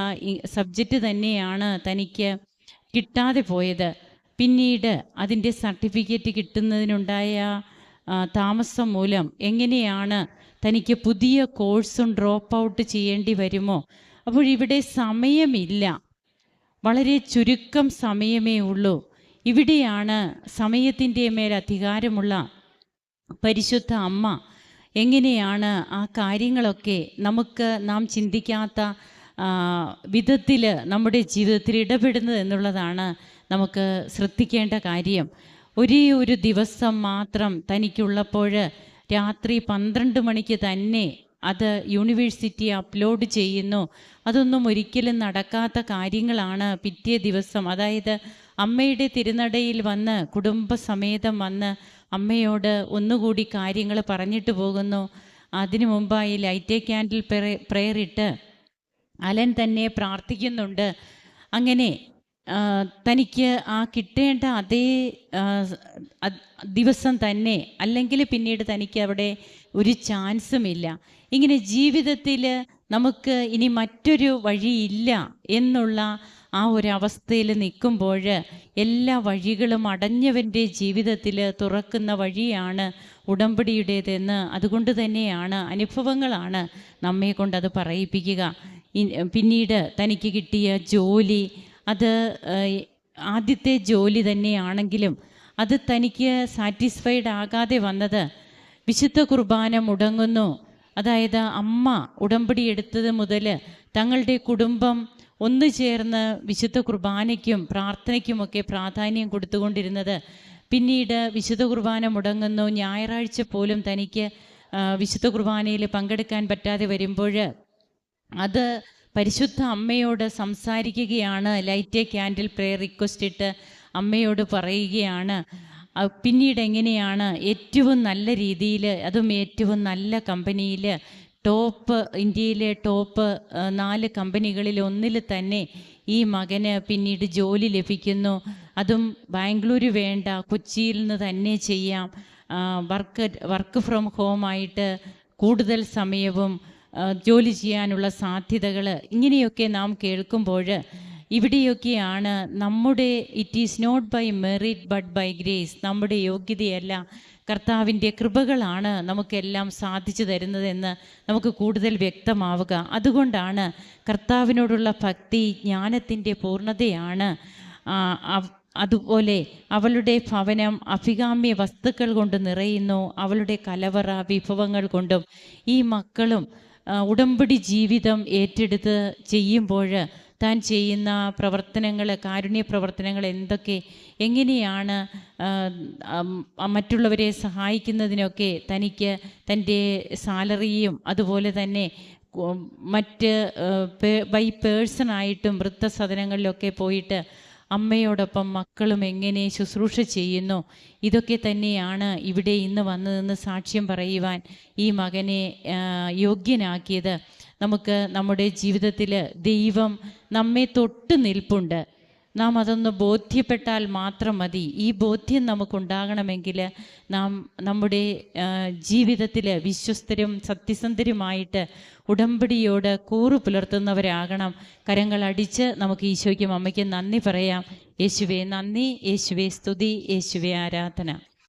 സബ്ജക്റ്റ് തന്നെയാണ് തനിക്ക് കിട്ടാതെ പോയത്. പിന്നീട് അതിൻ്റെ സർട്ടിഫിക്കറ്റ് കിട്ടുന്നതിനുണ്ടായ താമസം മൂലം എങ്ങനെയാണ് തനിക്ക് പുതിയ കോഴ്സും ഡ്രോപ്പ് ഔട്ട് ചെയ്യേണ്ടി വരുമോ? അപ്പോൾ ഇവിടെ സമയമില്ല, വളരെ ചുരുക്കം സമയമേ ഉള്ളൂ. ഇവിടെയാണ് സമയത്തിൻ്റെ മേൽ അധികാരമുള്ള പരിശുദ്ധ അമ്മ എങ്ങനെയാണ് ആ കാര്യങ്ങളൊക്കെ നാം ചിന്തിക്കാത്ത വിധത്തിൽ നമ്മുടെ ജീവിതത്തിൽ ഇടപെടുന്നത് എന്നുള്ളതാണ് നമുക്ക് ശ്രദ്ധിക്കേണ്ട കാര്യം. ഒരേ ഒരു ദിവസം മാത്രം തനിക്കുള്ളപ്പോൾ രാത്രി 12 മണിക്ക് തന്നെ അത് യൂണിവേഴ്സിറ്റി അപ്ലോഡ് ചെയ്യുന്നു. അതൊന്നും ഒരിക്കലും നടക്കാത്ത കാര്യങ്ങളാണ്. പിറ്റേ ദിവസം, അതായത് അമ്മയുടെ തിരുനടയിൽ വന്ന് കുടുംബസമേതം വന്ന് അമ്മയോട് ഒന്നുകൂടി കാര്യങ്ങൾ പറഞ്ഞിട്ട് പോകുന്നു. അതിനു മുമ്പായി ലൈറ്റ് എ ക്യാൻഡിൽ പ്രെയർ ഇട്ട് അലൻ തന്നെ പ്രാർത്ഥിക്കുന്നുണ്ട്. അങ്ങനെ തനിക്ക് ആ കിട്ടേണ്ട അതേ ദിവസം തന്നെ, അല്ലെങ്കിൽ പിന്നീട് തനിക്ക് അവിടെ ഒരു ചാൻസുമില്ല. ഇങ്ങനെ ജീവിതത്തിൽ നമുക്ക് ഇനി മറ്റൊരു വഴിയില്ല എന്നുള്ള ആ ഒരവസ്ഥയിൽ നിൽക്കുമ്പോൾ എല്ലാ വഴികളും അടഞ്ഞവൻ്റെ ജീവിതത്തിൽ തുറക്കുന്ന വഴിയാണ് ഉടമ്പടിയുടേതെന്ന്, അതുകൊണ്ട് തന്നെയാണ് അനുഭവങ്ങളാണ് നമ്മെ കൊണ്ടത് പറയിപ്പിക്കുക. പിന്നീട് തനിക്ക് കിട്ടിയ ജോലി, അത് ആദ്യത്തെ ജോലി തന്നെയാണെങ്കിലും അത് തനിക്ക് സാറ്റിസ്ഫൈഡ് ആകാതെ വന്നത് വിശുദ്ധ കുർബാന മുടങ്ങുന്നു. അതായത് അമ്മ ഉടമ്പടി എടുത്തത് മുതൽ തങ്ങളുടെ കുടുംബം ഒന്നു ചേർന്ന് വിശുദ്ധ കുർബാനയ്ക്കും പ്രാർത്ഥനയ്ക്കുമൊക്കെ പ്രാധാന്യം കൊടുത്തുകൊണ്ടിരുന്നത് പിന്നീട് വിശുദ്ധ കുർബാന മുടങ്ങുന്നു. ഞായറാഴ്ച പോലും തനിക്ക് വിശുദ്ധ കുർബാനയിൽ പങ്കെടുക്കാൻ പറ്റാതെ വരുമ്പോൾ അത് പരിശുദ്ധ അമ്മയോട് സംസാരിക്കുകയാണ്. Light A candle prayer request ഇട്ട് അമ്മയോട് പറയുകയാണ്. പിന്നീട് എങ്ങനെയാണ് ഏറ്റവും നല്ല രീതിയിൽ, അതും ഏറ്റവും നല്ല കമ്പനിയിൽ, ഇന്ത്യയിലെ ടോപ്പ് 4 കമ്പനികളിൽ ഒന്നിൽ തന്നെ ഈ മകന് പിന്നീട് ജോലി ലഭിക്കുന്നു. അതും ബാംഗ്ലൂർ വേണ്ട, കൊച്ചിയിൽ നിന്ന് തന്നെ ചെയ്യാം, വർക്ക് ഫ്രം ഹോമായിട്ട് കൂടുതൽ സമയവും ജോലി ചെയ്യാനുള്ള സാധ്യതകൾ, ഇങ്ങനെയൊക്കെ നാം കേൾക്കുമ്പോൾ ഇവിടെയൊക്കെയാണ് നമ്മുടെ it is not by merit but by grace, നമ്മുടെ യോഗ്യതയല്ല കർത്താവിൻ്റെ കൃപകളാണ് നമുക്കെല്ലാം സാധിച്ചു തരുന്നതെന്ന് നമുക്ക് കൂടുതൽ വ്യക്തമാവുക. അതുകൊണ്ടാണ് കർത്താവിനോടുള്ള ഭക്തി ജ്ഞാനത്തിൻ്റെ പൂർണ്ണതയാണ്. അതുപോലെ അവളുടെ ഭവനം അഭികാമ്യ വസ്തുക്കൾ കൊണ്ട് നിറയുന്നു, അവളുടെ കലവറ വിഭവങ്ങൾ കൊണ്ടും. ഈ മക്കളും ഉടമ്പടി ജീവിതം ഏറ്റെടുത്ത് ചെയ്യുമ്പോൾ താൻ ചെയ്യുന്ന പ്രവർത്തനങ്ങൾ, കാരുണ്യ പ്രവർത്തനങ്ങൾ എങ്ങനെയാണ് മറ്റുള്ളവരെ സഹായിക്കുന്നതിനൊക്കെ തനിക്ക് തൻ്റെ സാലറിയും അതുപോലെ തന്നെ മറ്റ് ബൈ പേഴ്സണായിട്ടും വൃദ്ധസദനങ്ങളിലൊക്കെ പോയിട്ട് അമ്മയോടൊപ്പം മക്കളും എങ്ങനെ ശുശ്രൂഷ ചെയ്യുന്നു, ഇതൊക്കെ തന്നെയാണ് ഇവിടെ ഇന്ന് വന്നതെന്ന് സാക്ഷ്യം പറയുവാൻ ഈ മകനെ യോഗ്യനാക്കിയത്. നമുക്ക് നമ്മുടെ ജീവിതത്തിൽ ദൈവം നമ്മെ തൊട്ട് നിൽപ്പുണ്ട്, നാം അതൊന്ന് ബോധ്യപ്പെട്ടാൽ മാത്രം മതി. ഈ ബോധ്യം നമുക്കുണ്ടാകണമെങ്കിൽ നാം നമ്മുടെ ജീവിതത്തിൽ വിശ്വസ്തരും സത്യസന്ധരുമായിട്ട് ഉടമ്പടിയോട് കൂറു പുലർത്തുന്നവരാകണം. കരങ്ങളടിച്ച് നമുക്ക് ഈശോയ്ക്കും അമ്മയ്ക്കും നന്ദി പറയാം. യേശുവേ നന്ദി, യേശുവേ സ്തുതി, യേശുവേ ആരാധന.